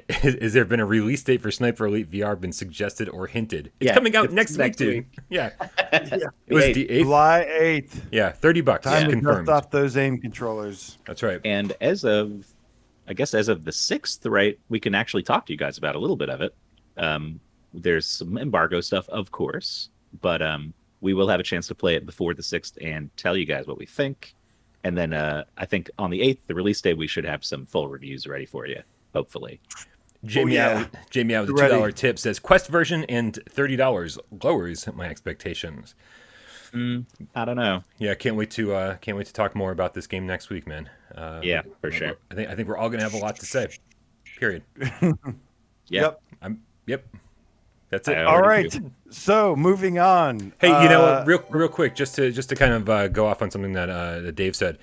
Has there been a release date for Sniper Elite VR been suggested or hinted? It's coming out next week, dude. Yeah. It was the 8th. July 8th. Yeah, $30. Time confirmed. to dust off those aim controllers. That's right. And as of the 6th, right, we can actually talk to you guys about a little bit of it. There's some embargo stuff, of course, but we will have a chance to play it before the 6th and tell you guys what we think. And then I think on the 8th, the release day, we should have some full reviews ready for you, hopefully. Jamie out with a $2 tip says Quest version and $30 lowers my expectations. I don't know. Yeah, can't wait to talk more about this game next week, man. Yeah, for sure. I think we're all gonna have a lot to say. Period. Yep. Yep. That's it. All right. So moving on. Hey, real quick, just to kind of go off on something that Dave said.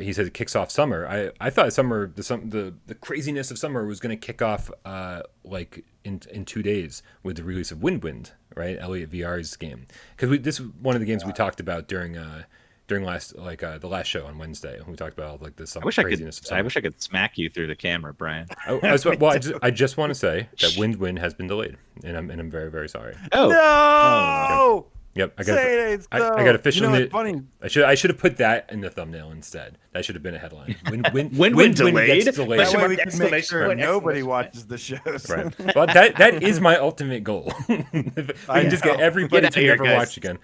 He said it kicks off summer. I thought summer, the craziness of summer was going to kick off like in 2 days with the release of Wind, right? Elliot VR's game, because this is one of the games we talked about during during the last show on Wednesday. We talked about like this I wish I craziness. could. I wish I could smack you through the camera, Brian. I just want to say that Wind has been delayed, and I'm very, very sorry. Oh No. Yep, I It's got officially. funny. I should have put that in the thumbnail instead. That should have been a headline. Wind delayed? gets delayed. That way we can make Exclamation sure point, nobody exclamation watches the shows. Right. Well, that is my ultimate goal. If we can just get everybody Get to out of here, never guys. watch again.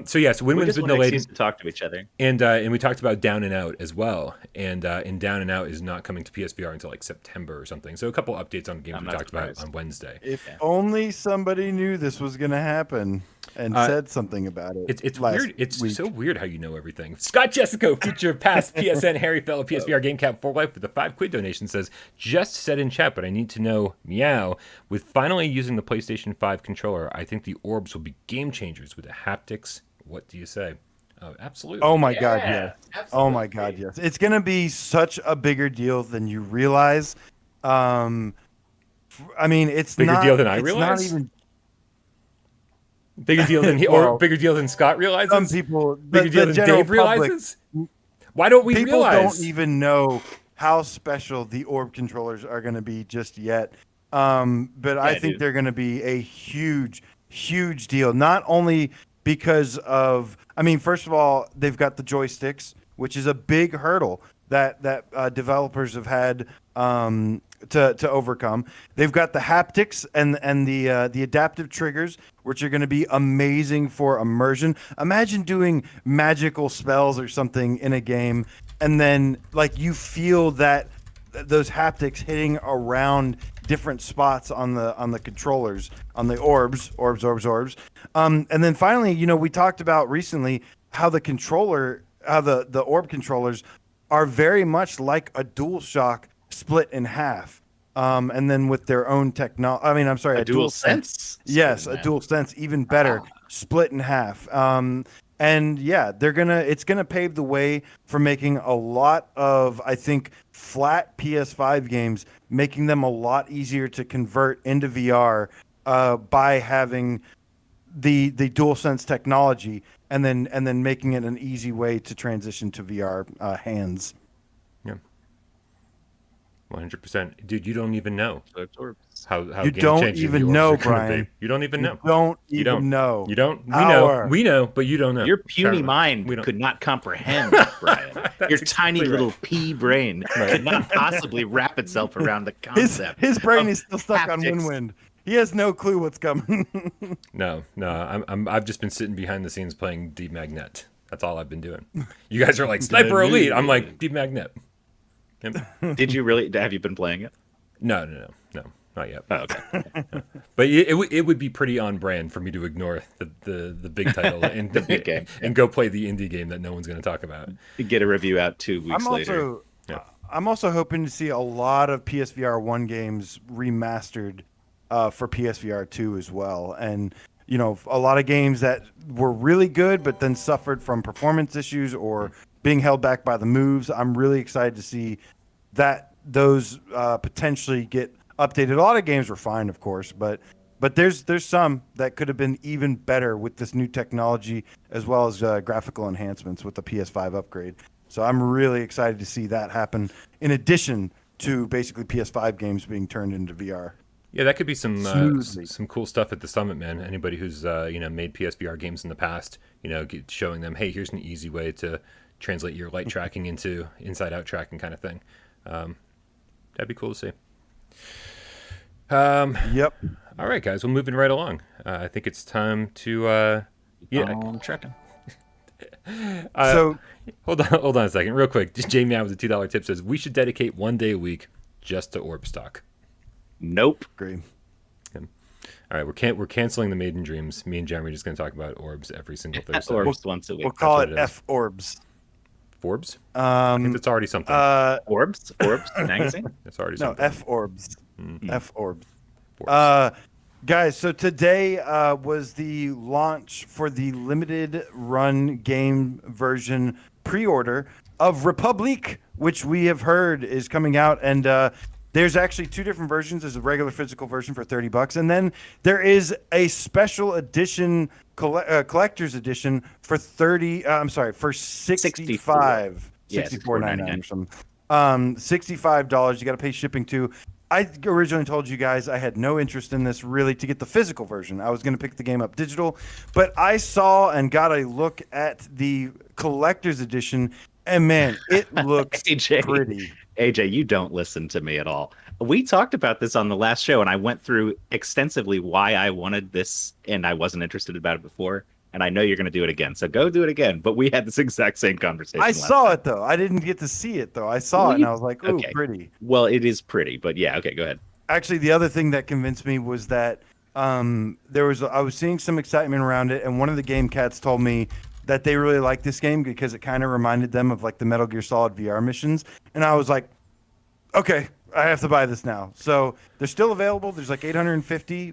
So Win We Win's just been want an delayed, excuse to talk to each other. and we talked about Down and Out as well. And Down and Out is not coming to PSVR until like September or something. So a couple updates on games I'm we not talked surprised. about on Wednesday. If only somebody knew this was going to happen and said something about it. It's last weird. It's week. so weird how you know everything. Scott Jessico, future past PSN Harry fellow PSVR GameCat for life with a 5 quid donation says, just said in chat, but I need to know, meow, with finally using the PlayStation 5 controller, I think the Orbs will be game changers with the haptics. What do you say? Oh, absolutely. Oh my God, yes. absolutely. Oh my God, yes. It's going to be such a bigger deal than you realize. I mean, it's Bigger not, deal than I it's realize? Not even Bigger deal than Well, or bigger deal than Scott realizes? some people. Bigger deal the than general Dave public, realizes? Why don't we people realize? don't even know how special the Orb controllers are going to be just yet. But I think dude. they're going to be a huge, huge deal. Not only because of, I mean, first of all, they've got the joysticks, which is a big hurdle that developers have had to overcome. They've got the haptics and the adaptive triggers, which are going to be amazing for immersion. Imagine doing magical spells or something in a game, and then like you feel that those haptics hitting around different spots on the controllers, on the orbs. And then finally, you know, we talked about recently how the orb controllers are very much like a DualShock split in half. And then with their own technology, I mean, I'm sorry, A dual sense. Yes, a dual sense, even better, split in half. And yeah, it's gonna pave the way for making a lot of, I think, flat PS5 games, making them a lot easier to convert into VR by having the DualSense technology, and then making it an easy way to transition to VR hands. Yeah. 100%. Dude, you don't even know So it's Orbs. how You game don't changing even the Orbs know, are gonna Brian. be. You don't even know. You don't know. You don't. Our- We know, but you don't know. Your puny Apparently. mind We don't- could not comprehend, Brian. That's Your tiny exactly right. little pea brain could not possibly wrap itself around the concept. His brain of is still stuck on haptics. Win-Win. He has no clue what's coming. No. I've just been sitting behind the scenes playing Deep Magnet. That's all I've been doing. You guys are like Sniper Elite. I'm like Deep Magnet. Yep. Did you really? Have you been playing it? No, not yet. Oh, okay. But it would be pretty on brand for me to ignore the big title and The big game, and go play the indie game that no one's going to talk about. You get a review out 2 weeks later. I'm also hoping to see a lot of PSVR 1 games remastered for PSVR 2 as well. And, you know, a lot of games that were really good but then suffered from performance issues or being held back by the moves. I'm really excited to see that those potentially get updated. A lot of games were fine, of course, but there's some that could have been even better with this new technology, as well as graphical enhancements with the PS5 upgrade. So I'm really excited to see that happen, in addition to basically PS5 games being turned into VR. Yeah, that could be some Smoothly. some cool stuff at the summit, man. Anybody who's made PSVR games in the past, showing them, hey, here's an easy way to translate your light tracking into inside-out tracking kind of thing. That'd be cool to see. Yep. All right, guys, we're moving right along. I think it's time to I'm checking. So hold on a second, real quick. Jamie out with a $2 tip says we should dedicate one day a week just to Orb stock. Nope. agree. All right, we're canceling the Maiden Dreams. Me and Jeremy are just going to talk about Orbs every single Thursday. Orbs once a week. We'll call That's it what it is. F Orbs. Forbes? I think that's already something. Orbs magazine. That's already No, something. F Orbs. F Orbs. Forbes. Guys, so today was the launch for the limited run game version pre-order of Republique, which we have heard is coming out. And There's actually two different versions. There's a regular physical version for $30, and then there is a special edition collector's edition for for 65, Yeah, $64.99 or something. $65. You got to pay shipping too. I originally told you guys I had no interest in this really to get the physical version. I was going to pick the game up digital, but I saw and got a look at the collector's edition, and man, it looks pretty. AJ, you don't listen to me at all. We talked about this on the last show, and I went through extensively why I wanted this, and I wasn't interested about it before. And I know you're going to do it again, so go do it again. But we had this exact same conversation. I saw it though. I didn't get to see it though. I saw it, and I was like, "Ooh, okay. Pretty." Well, it is pretty, but yeah, okay, go ahead. Actually, the other thing that convinced me was that I was seeing some excitement around it, and one of the game cats told me that they really liked this game because it kind of reminded them of like the Metal Gear Solid VR missions, and I was like, "Okay, I have to buy this now." So they're still available. There's like 850,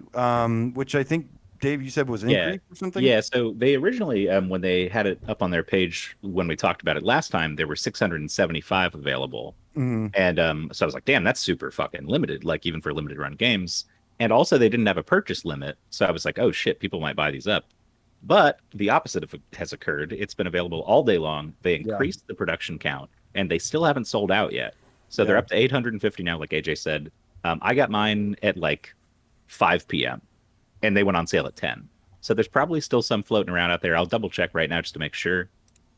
which I think, Dave, you said was an increase or something? Yeah, so they originally, when they had it up on their page when we talked about it last time, there were 675 available. Mm-hmm. And so I was like, damn, that's super fucking limited, like even for limited run games. And also they didn't have a purchase limit. So I was like, oh shit, people might buy these up. But the opposite has occurred. It's been available all day long. They increased the production count, and they still haven't sold out yet. So they're up to 850 now, like AJ said. I got mine at like 5 p.m. and they went on sale at 10. So there's probably still some floating around out there. I'll double check right now just to make sure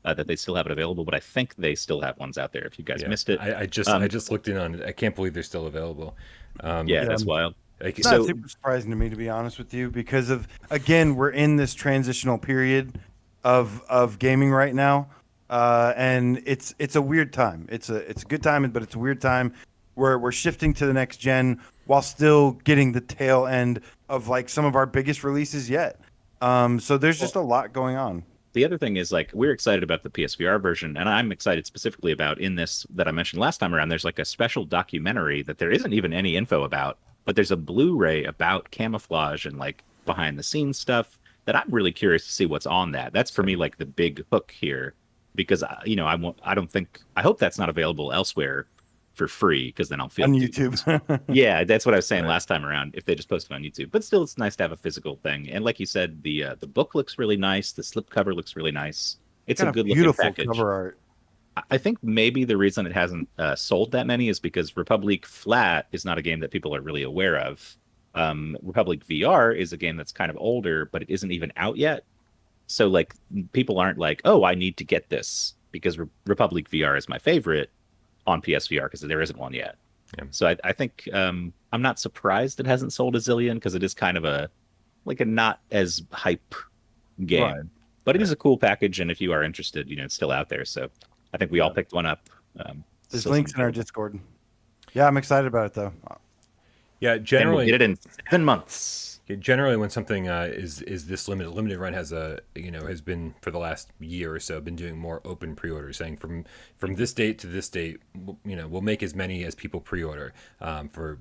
that they still have it available, but I think they still have ones out there if you guys missed it. I just looked in on it. I can't believe they're still available. That's wild. It's not super surprising to me, to be honest with you, because of, again, we're in this transitional period of gaming right now, and it's a weird time. It's a good time, but it's a weird time where we're shifting to the next gen while still getting the tail end of like some of our biggest releases yet. So there's just a lot going on. The other thing is, like, we're excited about the PSVR version, and I'm excited specifically about in this that I mentioned last time around. There's like a special documentary that there isn't even any info about, but there's a Blu-ray about camouflage and like behind the scenes stuff that I'm really curious to see what's on that. That's for me like the big hook here, because I hope that's not available elsewhere for free, because then I'll feel on YouTube. Yeah, that's what I was saying last time around, if they just post it on YouTube. But still, it's nice to have a physical thing. And like you said, the book looks really nice. The slipcover looks really nice. It's a good looking beautiful package. Cover art. I think maybe the reason it hasn't sold that many is because Republique Flat is not a game that people are really aware of. Republique VR is a game that's kind of older, but it isn't even out yet. So like people aren't like, oh, I need to get this because Republique VR is my favorite on PSVR, because there isn't one yet. Yeah. So I think I'm not surprised it hasn't sold a zillion, because it is kind of a not as hype game. Right. But it is a cool package, and if you are interested, it's still out there. So I think we all picked one up. There's links in our Discord. Yeah, I'm excited about it though. Yeah, generally and we'll get it in 7 months. Generally, when something is this limited run has has been for the last year or so been doing more open pre-orders, saying from this date to this date, we'll make as many as people pre-order for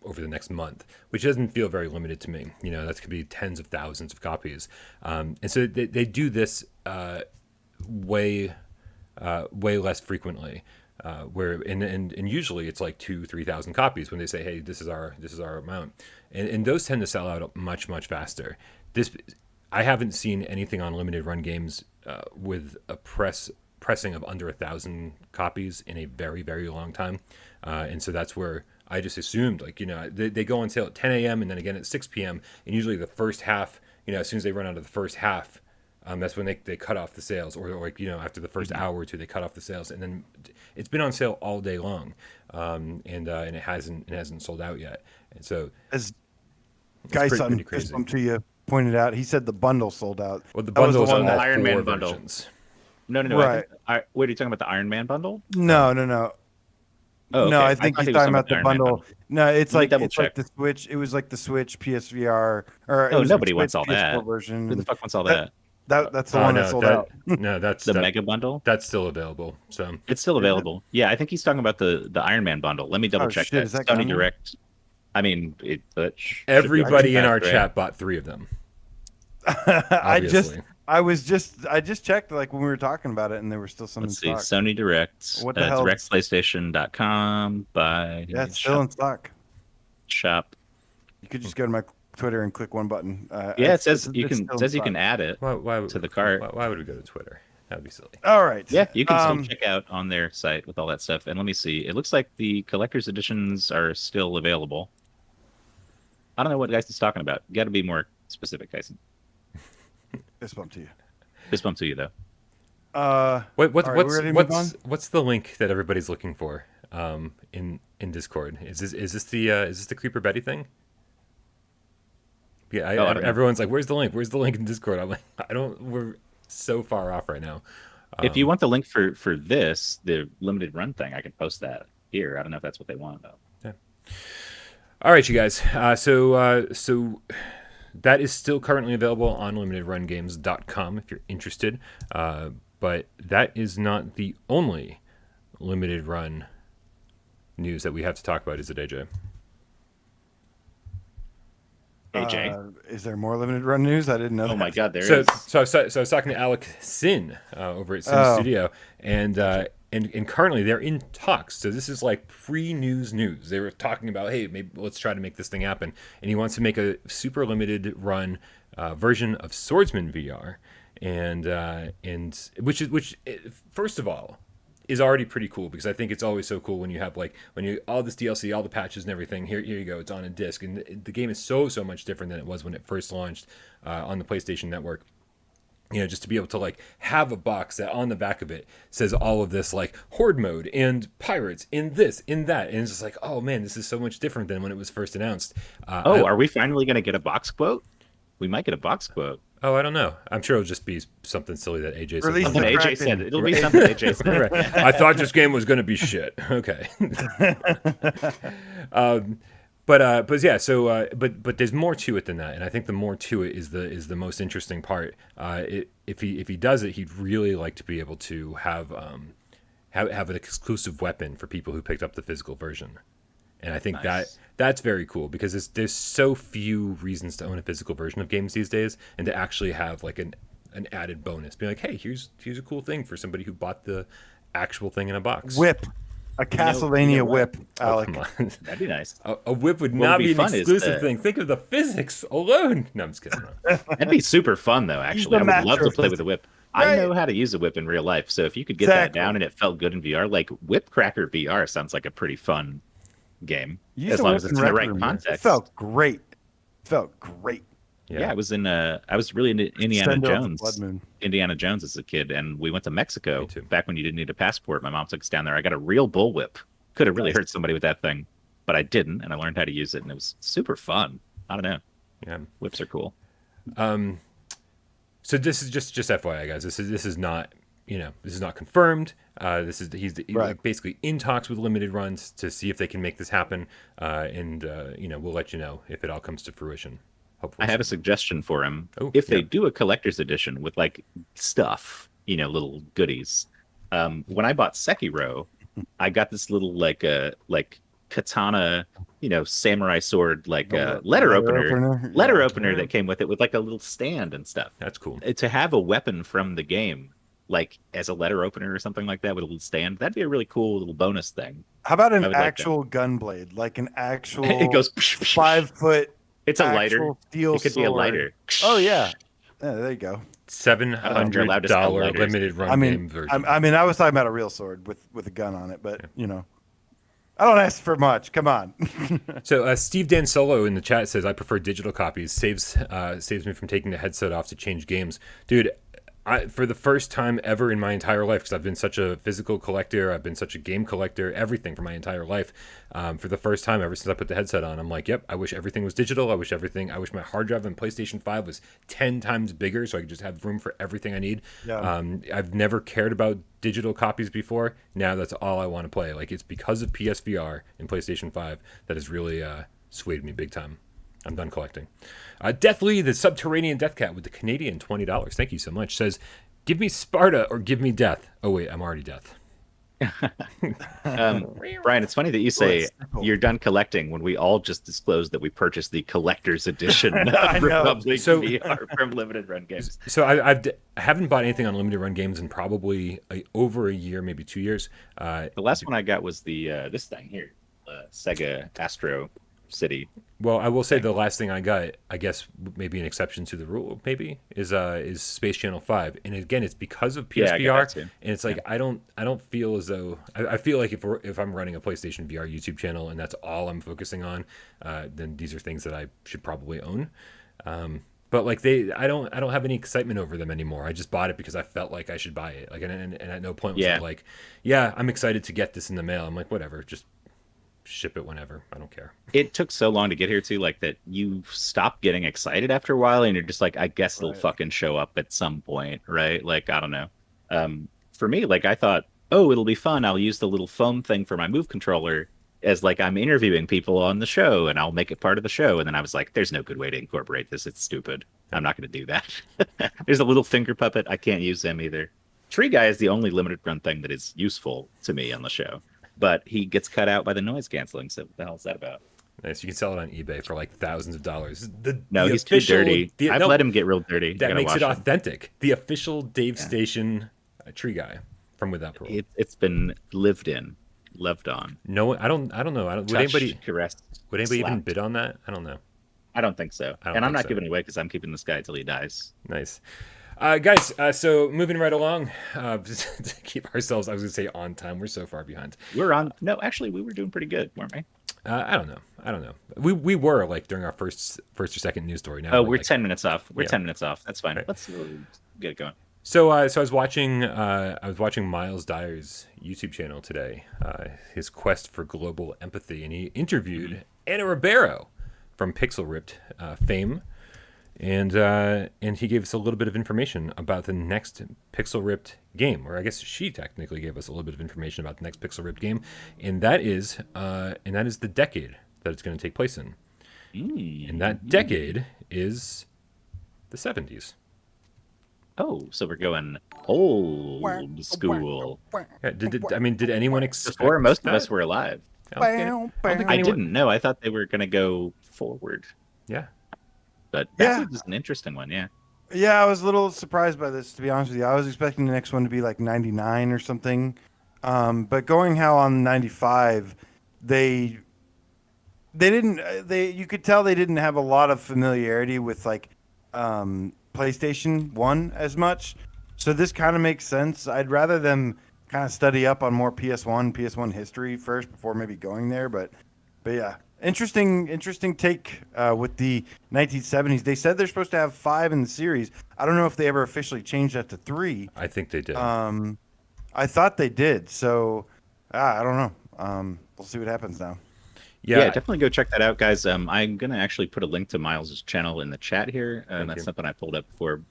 over the next month, which doesn't feel very limited to me. That could be tens of thousands of copies, and so they do this way less frequently. Where and usually it's like 2,000-3,000 copies when they say, hey, this is our amount, and those tend to sell out much faster. I haven't seen anything on limited run games with a pressing of under 1,000 copies in a very, very long time, and so that's where I just assumed they go on sale at 10 a.m. and then again at 6 p.m. and usually the first half, as soon as they run out of the first half. That's when they cut off the sales, or after the first hour or two they cut off the sales, and then it's been on sale all day long, and it hasn't sold out yet. And so as Guy Sutton to you pointed out, he said the bundle sold out. Well, the bundle is on the all Iron Man bundle. Versions. No. Right. Wait, are you talking about the Iron Man bundle? No. Oh, okay. No, I think he's talking about the bundle. No, it's like the Switch. It was like the Switch PSVR. Or nobody wants all that. Version. Who the fuck wants all that? That's the one that sold out. No, that's the mega bundle. That's still available. So it's still available. Yeah, I think he's talking about the Iron Man bundle. Let me double check that. Is that Sony Direct. I mean, everybody in our chat bought 3 of them. I I just checked like when we were talking about it, and there were still some Let's in see. stock. Sony Direct. What the hell? DirectPlaystation.com. Buy. Yeah, it's still in stock. Shop. You could just go to my Twitter and click one button. Yeah, it says you can add it to the cart. Why would we go to Twitter? That'd be silly. All right. Yeah, you can still check out on their site with all that stuff. And let me see. It looks like the collector's editions are still available. I don't know what Gyson's talking about. You got to be more specific, Gyson. Fist bump to you. Fist bump to you, though. What's the link that everybody's looking for in Discord? Is this the Creeper Betty thing? Yeah, everyone's like, "Where's the link? Where's the link in Discord?" I'm like, We're so far off right now. If you want the link for this, the limited run thing, I can post that here. I don't know if that's what they want though. Yeah. All right, you guys. So that is still currently available on limitedrungames.com if you're interested. But that is not the only limited run news that we have to talk about, is it, AJ? AJ, is there more limited run news? I didn't know. Oh my God, there is. is. So I was talking to Alec Sin over at Sin Studio, and currently they're in talks. So this is like pre-news news. They were talking about, hey, maybe let's try to make this thing happen. And he wants to make a super limited run version of Swordsman VR, and which first of all is already pretty cool, because I think it's always so cool when you have all this DLC, all the patches and everything. Here you go, it's on a disc, and the game is so much different than it was when it first launched on the PlayStation Network. You know, just to be able to have a box that on the back of it says all of this horde mode and pirates in this, in that, and it's just like, oh man, this is so much different than when it was first announced. Are we finally going to get a box quote? We might get a box quote. Oh, I don't know. I'm sure it'll just be something silly that AJ said. Something AJ said. It'll be something AJ said. Right. I thought this game was going to be shit. Okay. But yeah. So, but there's more to it than that, and I think the more to it is the most interesting part. If he does it, he'd really like to be able to have an exclusive weapon for people who picked up the physical version. And I think that's very cool, because there's so few reasons to own a physical version of games these days, and to actually have an added bonus, be like, hey, here's a cool thing for somebody who bought the actual thing in a box. Whip, a Castlevania whip, Alec. Oh, come on. That'd be nice. A whip would not be an exclusive thing. Think of the physics alone. No, I'm just kidding. That'd be super fun though. Actually, I would love to play with a whip. Right. I know how to use a whip in real life, so if you could get that down and it felt good in VR, like Whip Cracker VR sounds like a pretty fun game, as long as it's in the right context. It felt great. Yeah, I was really into Indiana Jones as a kid, and we went to Mexico back when you didn't need a passport. My mom took us down there. I got a real bullwhip. Could have really hurt somebody with that thing, but I didn't, and I learned how to use it, and it was super fun. I don't know. Yeah, whips are cool. So this is just FYI, guys. This is not confirmed. He's basically in talks with limited runs to see if they can make this happen, and we'll let you know if it all comes to fruition. Hopefully, I have a suggestion for him. If they do a collector's edition with stuff, little goodies. When I bought Sekiro, I got this little katana, samurai sword, letter opener that came with it, with a little stand and stuff. That's cool. To have a weapon from the game, as a letter opener or something like that with a little stand, that'd be a really cool little bonus thing. How about an actual gun blade, an actual it goes 5 foot? It's a lighter. It could be a lighter. Oh yeah, there you go. $700 limited run game version. I was talking about a real sword with a gun on it, but I don't ask for much. Come on. So Steve Dan Solo in the chat says, I prefer digital copies. Saves me from taking the headset off to change games. Dude, for the first time ever in my entire life, because I've been such a physical collector, I've been such a game collector, everything for my entire life. For the first time ever since I put the headset on, I'm like, yep, I wish everything was digital. I wish my hard drive on PlayStation 5 was 10 times bigger, so I could just have room for everything I need. Yeah. I've never cared about digital copies before. Now that's all I want to play. It's because of PSVR and PlayStation 5 that has really swayed me big time. I'm done collecting. Deathly, the Subterranean Death Cat with the Canadian $20. Thank you so much. Says, give me Sparta or give me death. Oh, wait, I'm already death. Brian, it's funny that you say you're done collecting when we all just disclosed that we purchased the collector's edition of Republique VR from Limited Run Games. So I haven't bought anything on Limited Run Games in probably over a year, maybe 2 years. The last one I got was the this thing here, Sega Astro City. Well, I will say the last thing I got, I guess maybe an exception to the rule, maybe is Space Channel 5, and again, it's because of PSVR, and it's like I don't feel as though I feel like if I'm running a PlayStation VR YouTube channel and that's all I'm focusing on, then these are things that I should probably own. But like I don't have any excitement over them anymore. I just bought it because I felt like I should buy it. Like and at no point was I like, yeah, I'm excited to get this in the mail. I'm like, whatever, just ship it whenever. I don't care. It took so long to get here too, like that you stop getting excited after a while and you're just like, I guess it'll fucking show up at some point, right? Like, I don't know. For me, like I thought, oh, it'll be fun. I'll use the little foam thing for my Move controller as like I'm interviewing people on the show and I'll make it part of the show. And then I was like, there's no good way to incorporate this. It's stupid. I'm not going to do that. There's a little finger puppet. I can't use him either. Tree Guy is the only limited run thing that is useful to me on the show. But he gets cut out by the noise canceling. So what the hell is that about? Nice. You can sell it on eBay for like thousands of dollars. He's too dirty. I've let him get real dirty. That makes it authentic. The official Dave Station Tree Guy from Without Parole. It's been lived on. No, I don't know. Would anybody even bid on that? I don't know. I don't think so. I'm not giving it away because I'm keeping this guy until he dies. Nice. Guys, so moving right along, to keep ourselves, I was going to say on time. We're so far behind. We're on. No, actually, we were doing pretty good, weren't we? I don't know. We were like during our first or second news story. Now we're like 10 minutes off. We're 10 minutes off. That's fine. Right. Let's get it going. So I was watching MylesDyers' YouTube channel today, his quest for global empathy, and he interviewed Anna Ribeiro from Pixel Ripped fame. And he gave us a little bit of information about the next Pixel Ripped game, or I guess she technically gave us a little bit of information about the next Pixel Ripped game, and that is the decade that it's going to take place in. And that decade is the 70s. Oh, so we're going old school. Yeah, did anyone expect before most that? of us were alive? I didn't know. I thought they were going to go forward. Yeah. But that was an interesting one, yeah. Yeah, I was a little surprised by this, to be honest with you. I was expecting the next one to be like 99 or something. But going how on 95, you could tell they didn't have a lot of familiarity with like PlayStation 1 as much. So this kind of makes sense. I'd rather them kind of study up on more PS1 history first before maybe going there. But yeah. Interesting take with the 1970s. They said they're supposed to have 5 in the series. I don't know if they ever officially changed that to 3. I think they did. I thought they did. So I don't know. We'll see what happens now. Yeah, definitely go check that out, guys. I'm going to actually put a link to Miles' channel in the chat here. That's something I pulled up before.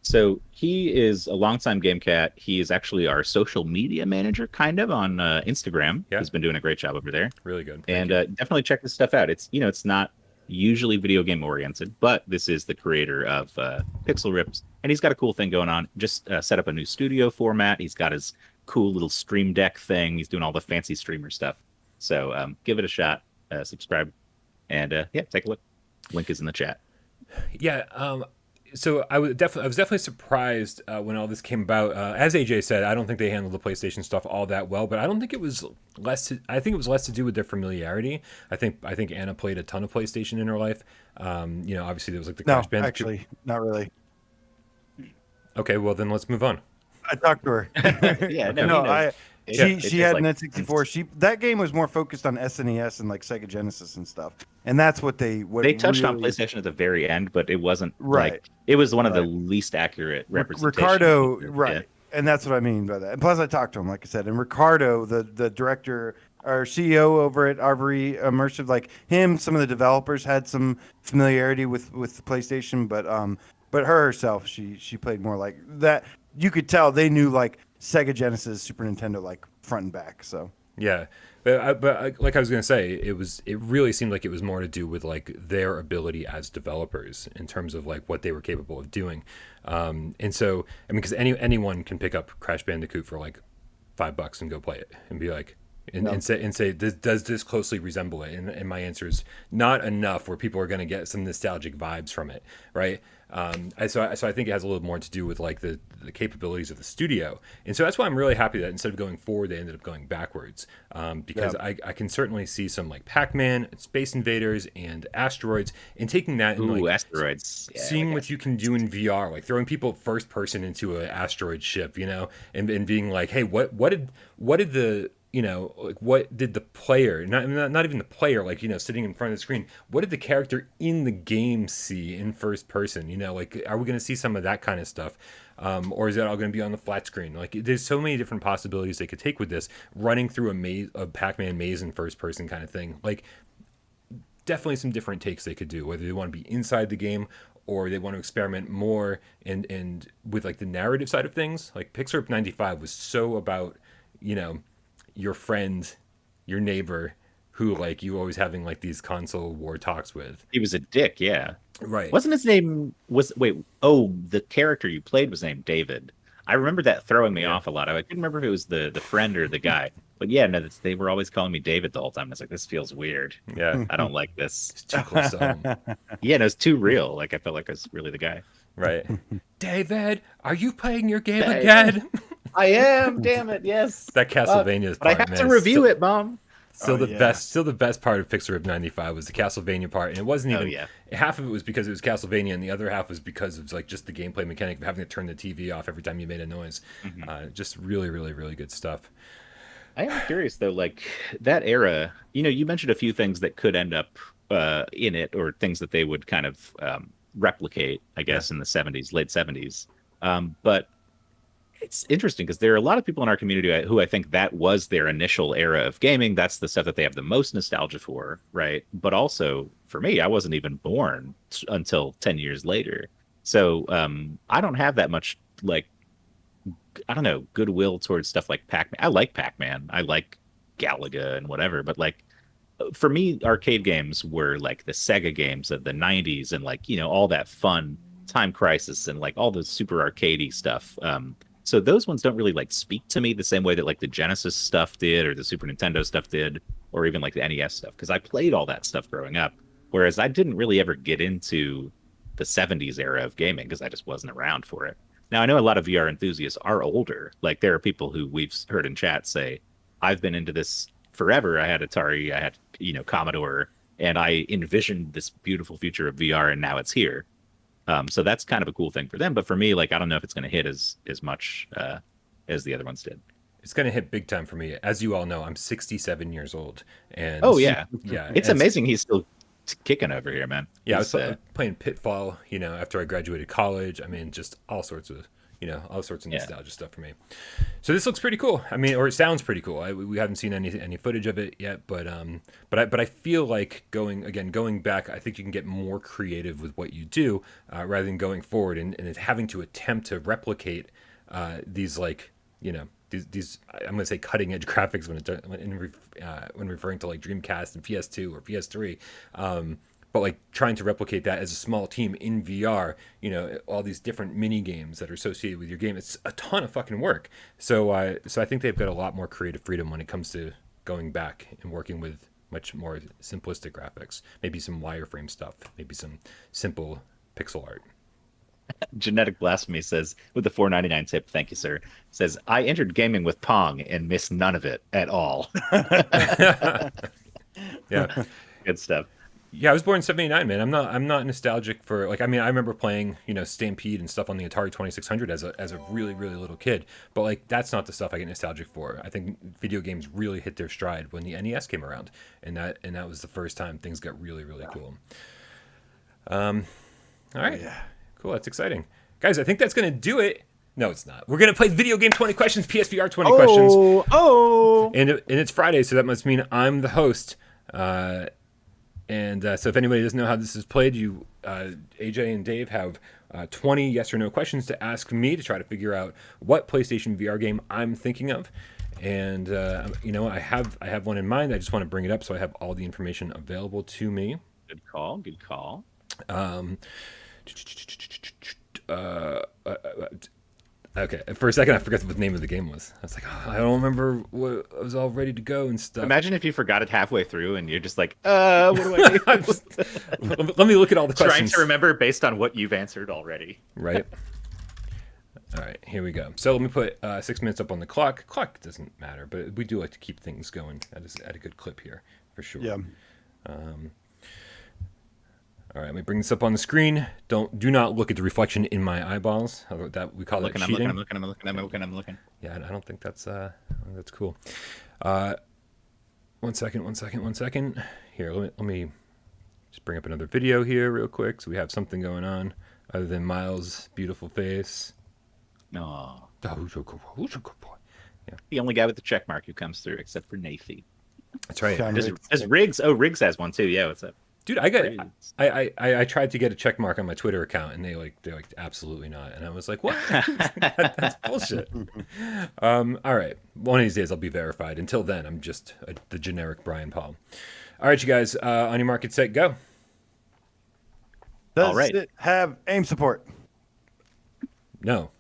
So he is a longtime GameCat. He is actually our social media manager, kind of, on Instagram. Yeah. He's been doing a great job over there. Really good. And definitely check this stuff out. It's not usually video game oriented, but this is the creator of Pixel Rips, and he's got a cool thing going on. Just set up a new studio format. He's got his cool little Stream Deck thing. He's doing all the fancy streamer stuff. So give it a shot. Subscribe, and take a look. Link is in the chat. Yeah. So I was definitely surprised when all this came about. As AJ said, I don't think they handled the PlayStation stuff all that well, but I don't think it was less. I think it was less to do with their familiarity. I think Anna played a ton of PlayStation in her life. Obviously there was like the Crash Bandicoot. Actually, not really. Okay, well then let's move on. I talked to her. She had an N64. That game was more focused on SNES and like Sega Genesis and stuff, and that's what they touched on PlayStation at the very end, but it wasn't right. Like, it was one of the least accurate representations. Ricardo, right, and that's what I mean by that. And plus, I talked to him, like I said, and Ricardo, the director or CEO over at Arbory Immersive, like him, some of the developers had some familiarity with the PlayStation, but her herself, she played more like that. You could tell they knew like Sega Genesis, Super Nintendo, like front and back. So yeah, but like I was gonna say, it really seemed like it was more to do with like their ability as developers in terms of like what they were capable of doing, and so I mean, because anyone can pick up Crash Bandicoot for like $5 and go play it and be like, and say, does this closely resemble it? And my answer is not enough where people are going to get some nostalgic vibes from it, right? So I think it has a little more to do with like the capabilities of the studio, and so that's why I'm really happy that instead of going forward, they ended up going backwards, because I can certainly see some like Pac-Man, Space Invaders, and Asteroids, and taking that and like Asteroids, seeing what you can do in VR, like throwing people first person into an asteroid ship, and being like, hey, what did the like what did the player, not even the player, like, sitting in front of the screen, what did the character in the game see in first person? Like, are we going to see some of that kind of stuff? Or is it all going to be on the flat screen? Like, there's so many different possibilities they could take with this, running through a Pac-Man maze in first person kind of thing. Like, definitely some different takes they could do, whether they want to be inside the game or they want to experiment more and with like the narrative side of things. Like Pixar 95 was so about, your friend, your neighbor, who like you always having like these console war talks with. He was a dick, yeah. Right. Wasn't his name the character you played was named David. I remember that throwing me off a lot. I couldn't remember if it was the friend or the guy. But yeah, no, they were always calling me David the whole time. I was like, this feels weird. Yeah. I don't like this. It's too close to home. Yeah, no, it's too real. Like I felt like I was really the guy. Right. David, are you playing your game again? I am, damn it, yes. That Castlevania's part, part, I have to review it, Mom. Still the best part of Pixar of 95 was the Castlevania part, and it wasn't even half of it was because it was Castlevania, and the other half was because of like just the gameplay mechanic of having to turn the TV off every time you made a noise. Just really, really, really good stuff. I am curious though, like that era. You mentioned a few things that could end up in it, or things that they would kind of replicate, I guess, in the '70s, late '70s. But it's interesting because there are a lot of people in our community who I think that was their initial era of gaming. That's the stuff that they have the most nostalgia for, right? But also for me, I wasn't even born until 10 years later. So I don't have that much, like, I don't know, goodwill towards stuff like Pac-Man. I like Pac-Man. I like Galaga and whatever. But like, for me, arcade games were like the Sega games of the 90s and like, all that fun Time Crisis and like all the super arcadey stuff. So those ones don't really like speak to me the same way that like the Genesis stuff did or the Super Nintendo stuff did, or even like the NES stuff, because I played all that stuff growing up. Whereas I didn't really ever get into the 70s era of gaming because I just wasn't around for it. Now, I know a lot of VR enthusiasts are older. Like there are people who we've heard in chat say, I've been into this forever. I had Atari, I had, Commodore, and I envisioned this beautiful future of VR, and now it's here. So that's kind of a cool thing for them. But for me, like, I don't know if it's going to hit as much as the other ones did. It's going to hit big time for me. As you all know, I'm 67 years old. And yeah. It's amazing he's still kicking over here, man. Yeah, I was playing Pitfall, after I graduated college. I mean, just all sorts of nostalgia stuff for me. So this looks pretty cool. I mean, or it sounds pretty cool. We haven't seen any footage of it yet, but I feel like going back, I think you can get more creative with what you do rather than going forward and having to attempt to replicate these like these I'm gonna say cutting edge graphics when referring to like Dreamcast and PS2 or PS3. But like trying to replicate that as a small team in VR, all these different mini games that are associated with your game, it's a ton of fucking work. So I think they've got a lot more creative freedom when it comes to going back and working with much more simplistic graphics, maybe some wireframe stuff, maybe some simple pixel art. Genetic Blasphemy says, with the $4.99 tip, thank you, sir, says, I entered gaming with Pong and missed none of it at all. Yeah. Good stuff. Yeah, I was born in '79, man. I'm not nostalgic for like. I mean, I remember playing Stampede and stuff on the Atari 2600 as a really really little kid. But like, that's not the stuff I get nostalgic for. I think video games really hit their stride when the NES came around, and that was the first time things got really really cool. All right, cool. That's exciting, guys. I think that's gonna do it. No, it's not. We're gonna play video game 20 questions, PSVR 20 questions. And it's Friday, so that must mean I'm the host. And so if anybody doesn't know how this is played, AJ and Dave have 20 yes or no questions to ask me to try to figure out what PlayStation VR game I'm thinking of. And, I have one in mind. I just want to bring it up so I have all the information available to me. Good call. Okay, for a second I forgot what the name of the game was. I was like, oh, I don't remember what I was all ready to go and stuff. Imagine if you forgot it halfway through and you're just like, what do I do? Let me look at all the Trying questions. to remember based on what you've answered already. Right. All right, here we go. So let me put 6 minutes up on the clock. Clock doesn't matter, but we do like to keep things going at a good clip here, for sure. Yeah. All right, let me bring this up on the screen. Do not look at the reflection in my eyeballs. That we call it cheating. I'm looking. Yeah, I don't think that's cool. 1 second. Here, let me just bring up another video here real quick, so we have something going on other than Miles' beautiful face. No. Oh, who's a good boy? Yeah, The only guy with the check mark who comes through, except for Nathy. that's right. Sean There's Riggs. Oh, Riggs has one too. Yeah, what's up? Dude, I tried to get a check mark on my Twitter account, and they're like absolutely not, and I was like, what? That's bullshit. All right, one of these days I'll be verified. Until then, I'm just the generic Brian Paul. All right, you guys, on your market, set, go. Does All right. it have aim support? No,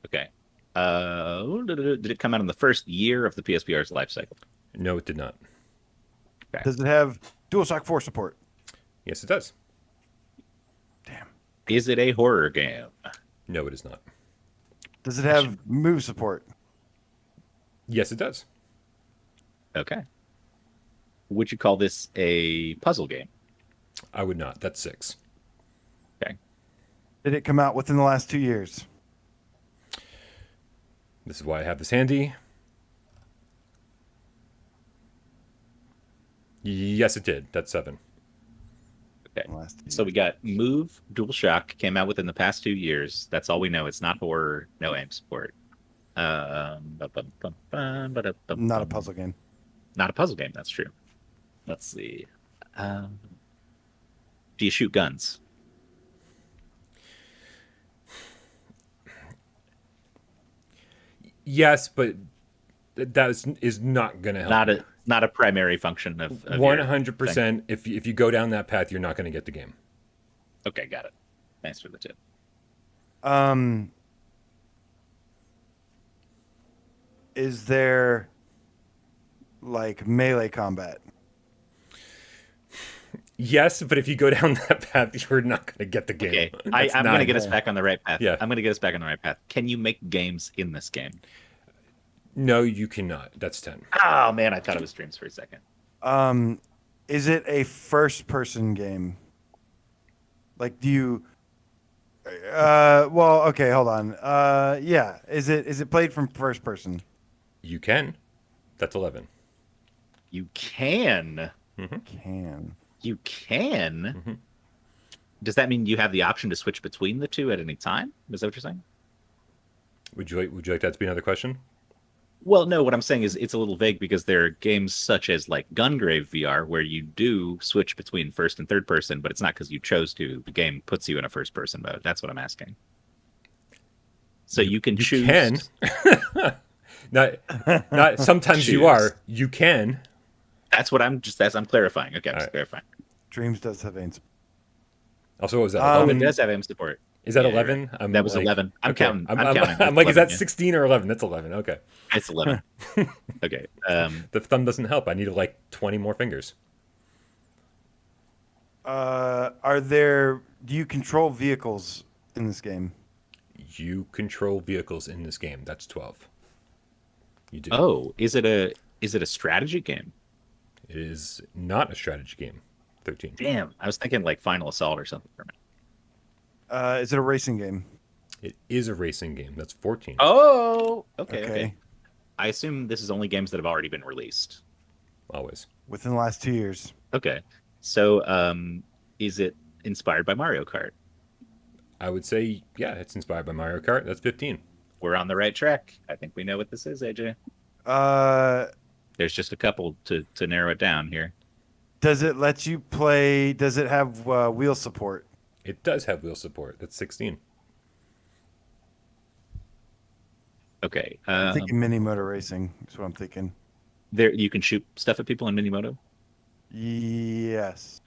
Okay. Did it come out in the first year of the PSVR's life cycle? no, it did not. Okay. Does it have DualShock 4 support? Yes, it does. Damn. Is it a horror game? No, it is not. Does it have move support? Yes, it does. Okay. Would you call this a puzzle game? I would not. That's 6. Okay. Did it come out within the last 2 years? This is why I have this handy. Yes, it did. That's 7. Okay. Last 2 So we got Move, DualShock came out within the past 2 years. That's all we know. It's not horror, no aim support. Not a puzzle game. Not a puzzle game. That's true. Let's see. Do you shoot guns? Yes, but that is not going to help. Not a primary function of your 100%. thing. If you go down that path, you're not going to get the game. Okay, got it. Thanks for the tip. Is there like melee combat? Yes, but if you go down that path, you're not going to get the game. Okay, That's I'm not going to get it. us back on the right path. Yeah. I'm going to get us back on the right path. Can you make games in this game? No, you cannot. That's 10. Oh, man, I thought it was streams for a second. Is it a first-person game? Like, do you? Well, okay, hold on. Yeah, is it played from first person? You can. That's 11. You can. Can. You can? Mhm. Does that mean you have the option to switch between the two at any time? Is that what you're saying? Would you like that to be another question? Well, no, what I'm saying is it's a little vague because there are games such as like Gungrave VR where you do switch between first and third person, but it's not because you chose to. The game puts you in a first person mode. That's what I'm asking. So you can choose. Can. not sometimes you Choose. are. You can. That's what I'm clarifying. Okay, I'm just right. clarifying. Dreams does have aim support. Also, what was that? Oh, 11? it does have aim support. Is that Yeah, 11? That was 11. I'm okay. counting. I'm I'm counting. I'm like, is that 11, yeah. 16 or 11? That's 11. Okay. It's 11. Okay. The thumb doesn't help. I needed like 20 more fingers. Do you control vehicles in this game? You control vehicles in this game. That's 12. You do. Oh, is it a strategy game? It is not a strategy game. 13. Damn, I was thinking like Final Assault or something for a minute. Is it a racing game? It is a racing game. That's 14. Oh, okay. I assume this is only games that have already been released. Always. Within the last 2 years. Okay. So, is it inspired by Mario Kart? I would say, yeah, it's inspired by Mario Kart. That's 15. We're on the right track. I think we know what this is, AJ. There's just a couple to narrow it down here. Does it let you play? Does it have wheel support? It does have wheel support. That's 16. Okay. I'm thinking mini motor racing. That's what I'm thinking. There, you can shoot stuff at people in Minimoto. Yes.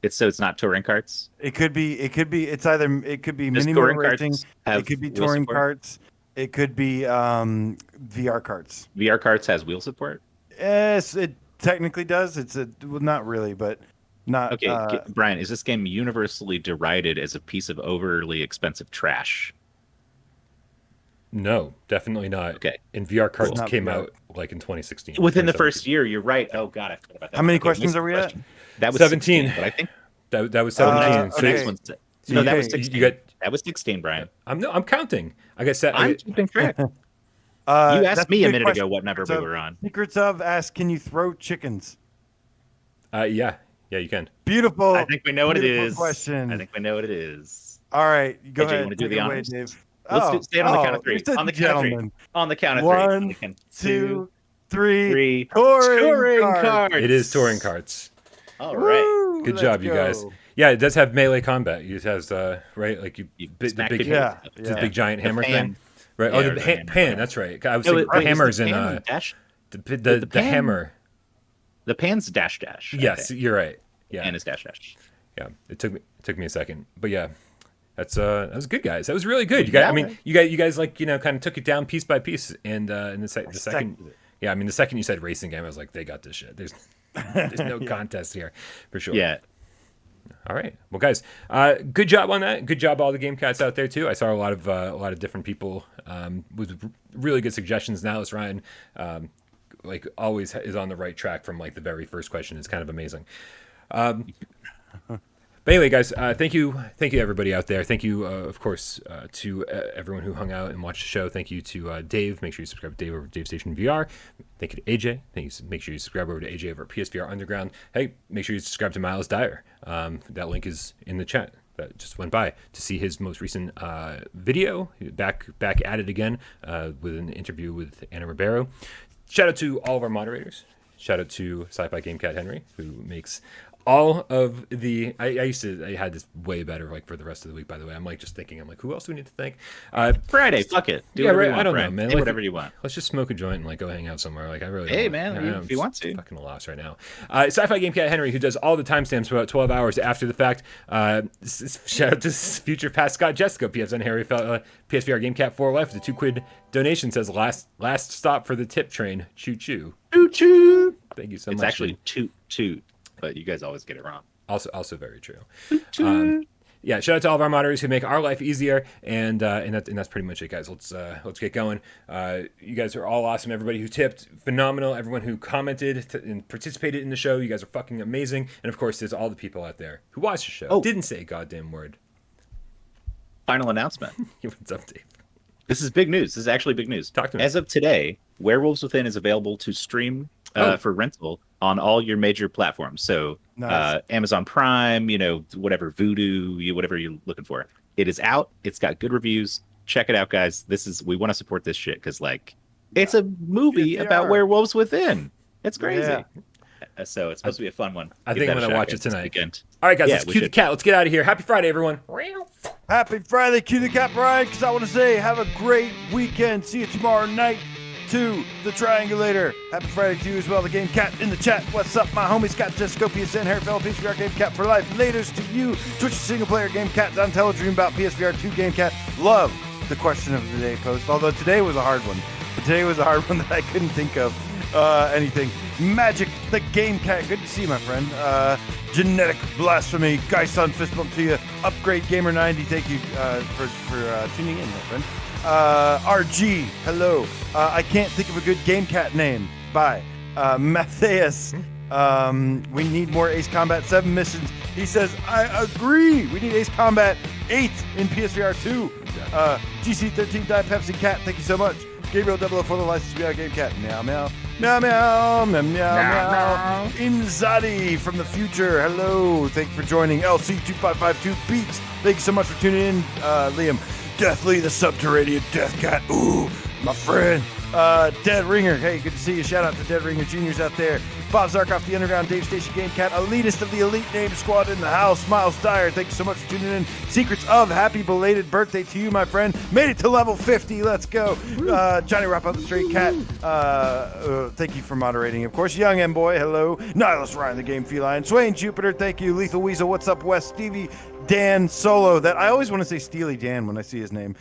It's not touring carts. It could be. It's either. It could be Does mini motor touring carts racing. have It could be wheel touring support? carts. It could be VR carts. VR carts has wheel support. Yes, it technically does. Well, not really, but not. Okay, Brian, is this game universally derided as a piece of overly expensive trash? No, definitely not. Okay. And VR carts Not came VR. out like in 2016. Within the 2017. first year, you're right. Oh God, I forgot about that. How many Okay, questions next are we at? question. That was 17. 16, but I think That was 17. okay. So next one's so no, you- that was you 16. got- That was 16, Brian. I'm counting. I guess that. I'm keeping track. You that's asked me a good minute question. ago what number we So, were on. Secrets of ask, can you throw chickens? Yeah, you can. Beautiful. I think we know what it beautiful is. question. I think we know what it is. All right, go AJ, you ahead. wanna do Take the it away, honors? Dave. Let's stay on the count of three. you're such On the a count of three. gentleman. On the count of One, three. 2, 3. Three. Touring cards. It is touring carts. All right. Woo, Good let's job, you guys. go. Yeah, it does have melee combat. It has right, like You the smack big, people. Yeah, the yeah. big giant The hammer pan. thing. Right. Yeah, Oh, or the the pan. pan. That's right. I was No, thinking wait, is hammers the in pan dash? the pan? hammer. The pan's dash dash. I Yes, think. you're right. Yeah, And it's dash dash. yeah. It took me a second, but yeah, that was good, guys. That was really good. You guys, Yeah. I mean, you guys like kind of took it down piece by piece, and in the second, seconded it. yeah, I mean the second you said racing game, I was like, they got this shit. There's no contest here for sure. Yeah. All right. Well, guys, good job on that. Good job, all the game cats out there too. I saw a lot of different people with really good suggestions. Now, as Ryan, like always, is on the right track from like the very first question. It's kind of amazing. But anyway, guys, thank you everybody out there. Thank you, of course, to everyone who hung out and watched the show. Thank you to Dave. Make sure you subscribe to Dave over at Dave Station VR. Thank you to AJ. Make sure you subscribe over to AJ over at PSVR Underground. Hey, make sure you subscribe to MylesDyers. That link is in the chat. That just went by to see his most recent video. Back at it again with an interview with Anna Ribeiro. Shout out to all of our moderators. Shout out to SciFiGamecatHenry, who makes all of the I had this way better like for the rest of the week, by the way. I'm like just thinking, I'm like, who else do we need to thank? Friday, fuck it. Do Yeah, whatever right, you want, I don't know, Brian. man. Say Like, whatever you want. Let's just smoke a joint and like go hang out somewhere. Like I really Hey, don't, man, I know, if I'm you want just to. fucking lost right now. SciFiGamecatHenry, who does all the timestamps about 12 hours after the fact. Shout out to future past Scott Jessica, PSN Harry, PSVR GameCat 4 Life. The $2 donation says last stop for the tip train. Choo choo. Choo choo. Thank you so It's much. actually toot toot, but you guys always get it wrong. Also very true. Yeah, shout out to all of our moderators who make our life easier, and that's pretty much it, guys. Let's get going. You guys are all awesome. Everybody who tipped, phenomenal. Everyone who commented and participated in the show, you guys are fucking amazing. And of course, there's all the people out there who watched the show, didn't say a goddamn word. Final announcement. What's up, Dave? This is big news. This is actually big news. Talk to me. As of today, Werewolves Within is available to stream for rental on all your major platforms. So Nice. Amazon Prime, whatever, Vudu, whatever you're looking for. It is out. It's got good reviews. Check it out, guys. We want to support this shit because it's a movie PSVR. about Werewolves Within. It's crazy. Yeah. So it's supposed to be a fun one. I Give think that I'm a gonna shot, watch guys, it this tonight. weekend. All right, guys, Yeah, let's we cue the should. cat. Let's get out of here. Happy Friday, everyone. Happy Friday, cue the cat, Brian, because I want to say have a great weekend. See you tomorrow night to the Triangulator. Happy Friday to you as well, the Game Cat in the chat. What's up, my homie Scott Jessica, PSN, Harry Fellow, PSVR Game Cat for life. Laters to you, Twitch single player Game Cat, Don Teledream about PSVR 2 Game Cat. Love the question of the day post, although today was a hard one. Today was a hard one that I couldn't think of anything. Magic the Game Cat, good to see you, my friend. Genetic Blasphemy, Geisson fist bump to you. Upgrade Gamer 90, thank you for tuning in, my friend. RG, hello. I can't think of a good Game Cat name. Bye. Matthias, we need more Ace Combat 7 missions. He says, I agree. We need Ace Combat 8 in PSVR 2. GC13 Die Pepsi Cat, thank you so much. Gabriel 00 for the license, we are Game Cat. Meow, meow. Meow, meow, meow, meow, meow. Inzadi from the future, hello. Thank you for joining. LC2552 Beats, thank you so much for tuning in. Liam, Deathly the Subterranean Death Cat. Ooh, My friend, Dead Ringer. Hey, good to see you. Shout out to Dead Ringer Juniors out there. Bob Zarkoff, the Underground, Dave Station Gamecat, elitist of the elite name squad in the house. MylesDyers, thank you so much for tuning in. Secrets of happy belated birthday to you, my friend. Made it to level 50. Let's go. Johnny Rap out the Straight Cat. Thank you for moderating, of course. Young M Boy, hello. Nihilus Ryan, the Game Feline. Swain Jupiter, thank you. Lethal Weasel, what's up, West? Stevie Dan Solo. That I always want to say Steely Dan when I see his name.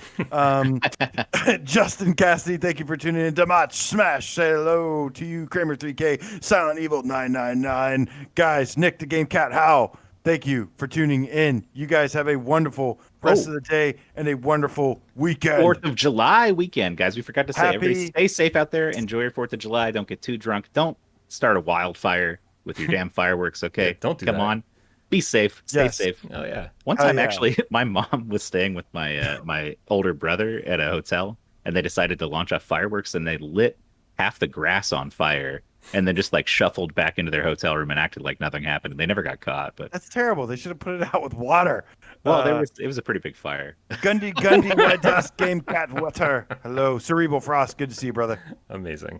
Justin Cassidy, thank you for tuning in. Damach Smash, say hello to you. Kramer 3K, Silent Evil 999. Guys, Nick the Game Cat, how? Thank you for tuning in. You guys have a wonderful rest of the day and a wonderful weekend. 4th of July weekend, guys. We forgot to say, everybody stay safe out there. Enjoy your 4th of July. Don't get too drunk. Don't start a wildfire with your damn fireworks, okay? Yeah, don't do Come that. on. Be safe. Stay safe. Oh, yeah. One time, actually, my mom was staying with my older brother at a hotel, and they decided to launch off fireworks, and they lit half the grass on fire, and then just like shuffled back into their hotel room and acted like nothing happened. They never got caught, but that's terrible. They should have put it out with water. Well, it was a pretty big fire. Gundy, Red Dust, Game Cat, Water. Hello, Cerebral Frost. Good to see you, brother. Amazing.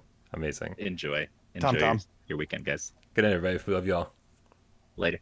Enjoy Tom. your weekend, guys. Good night, everybody. We love y'all. Later.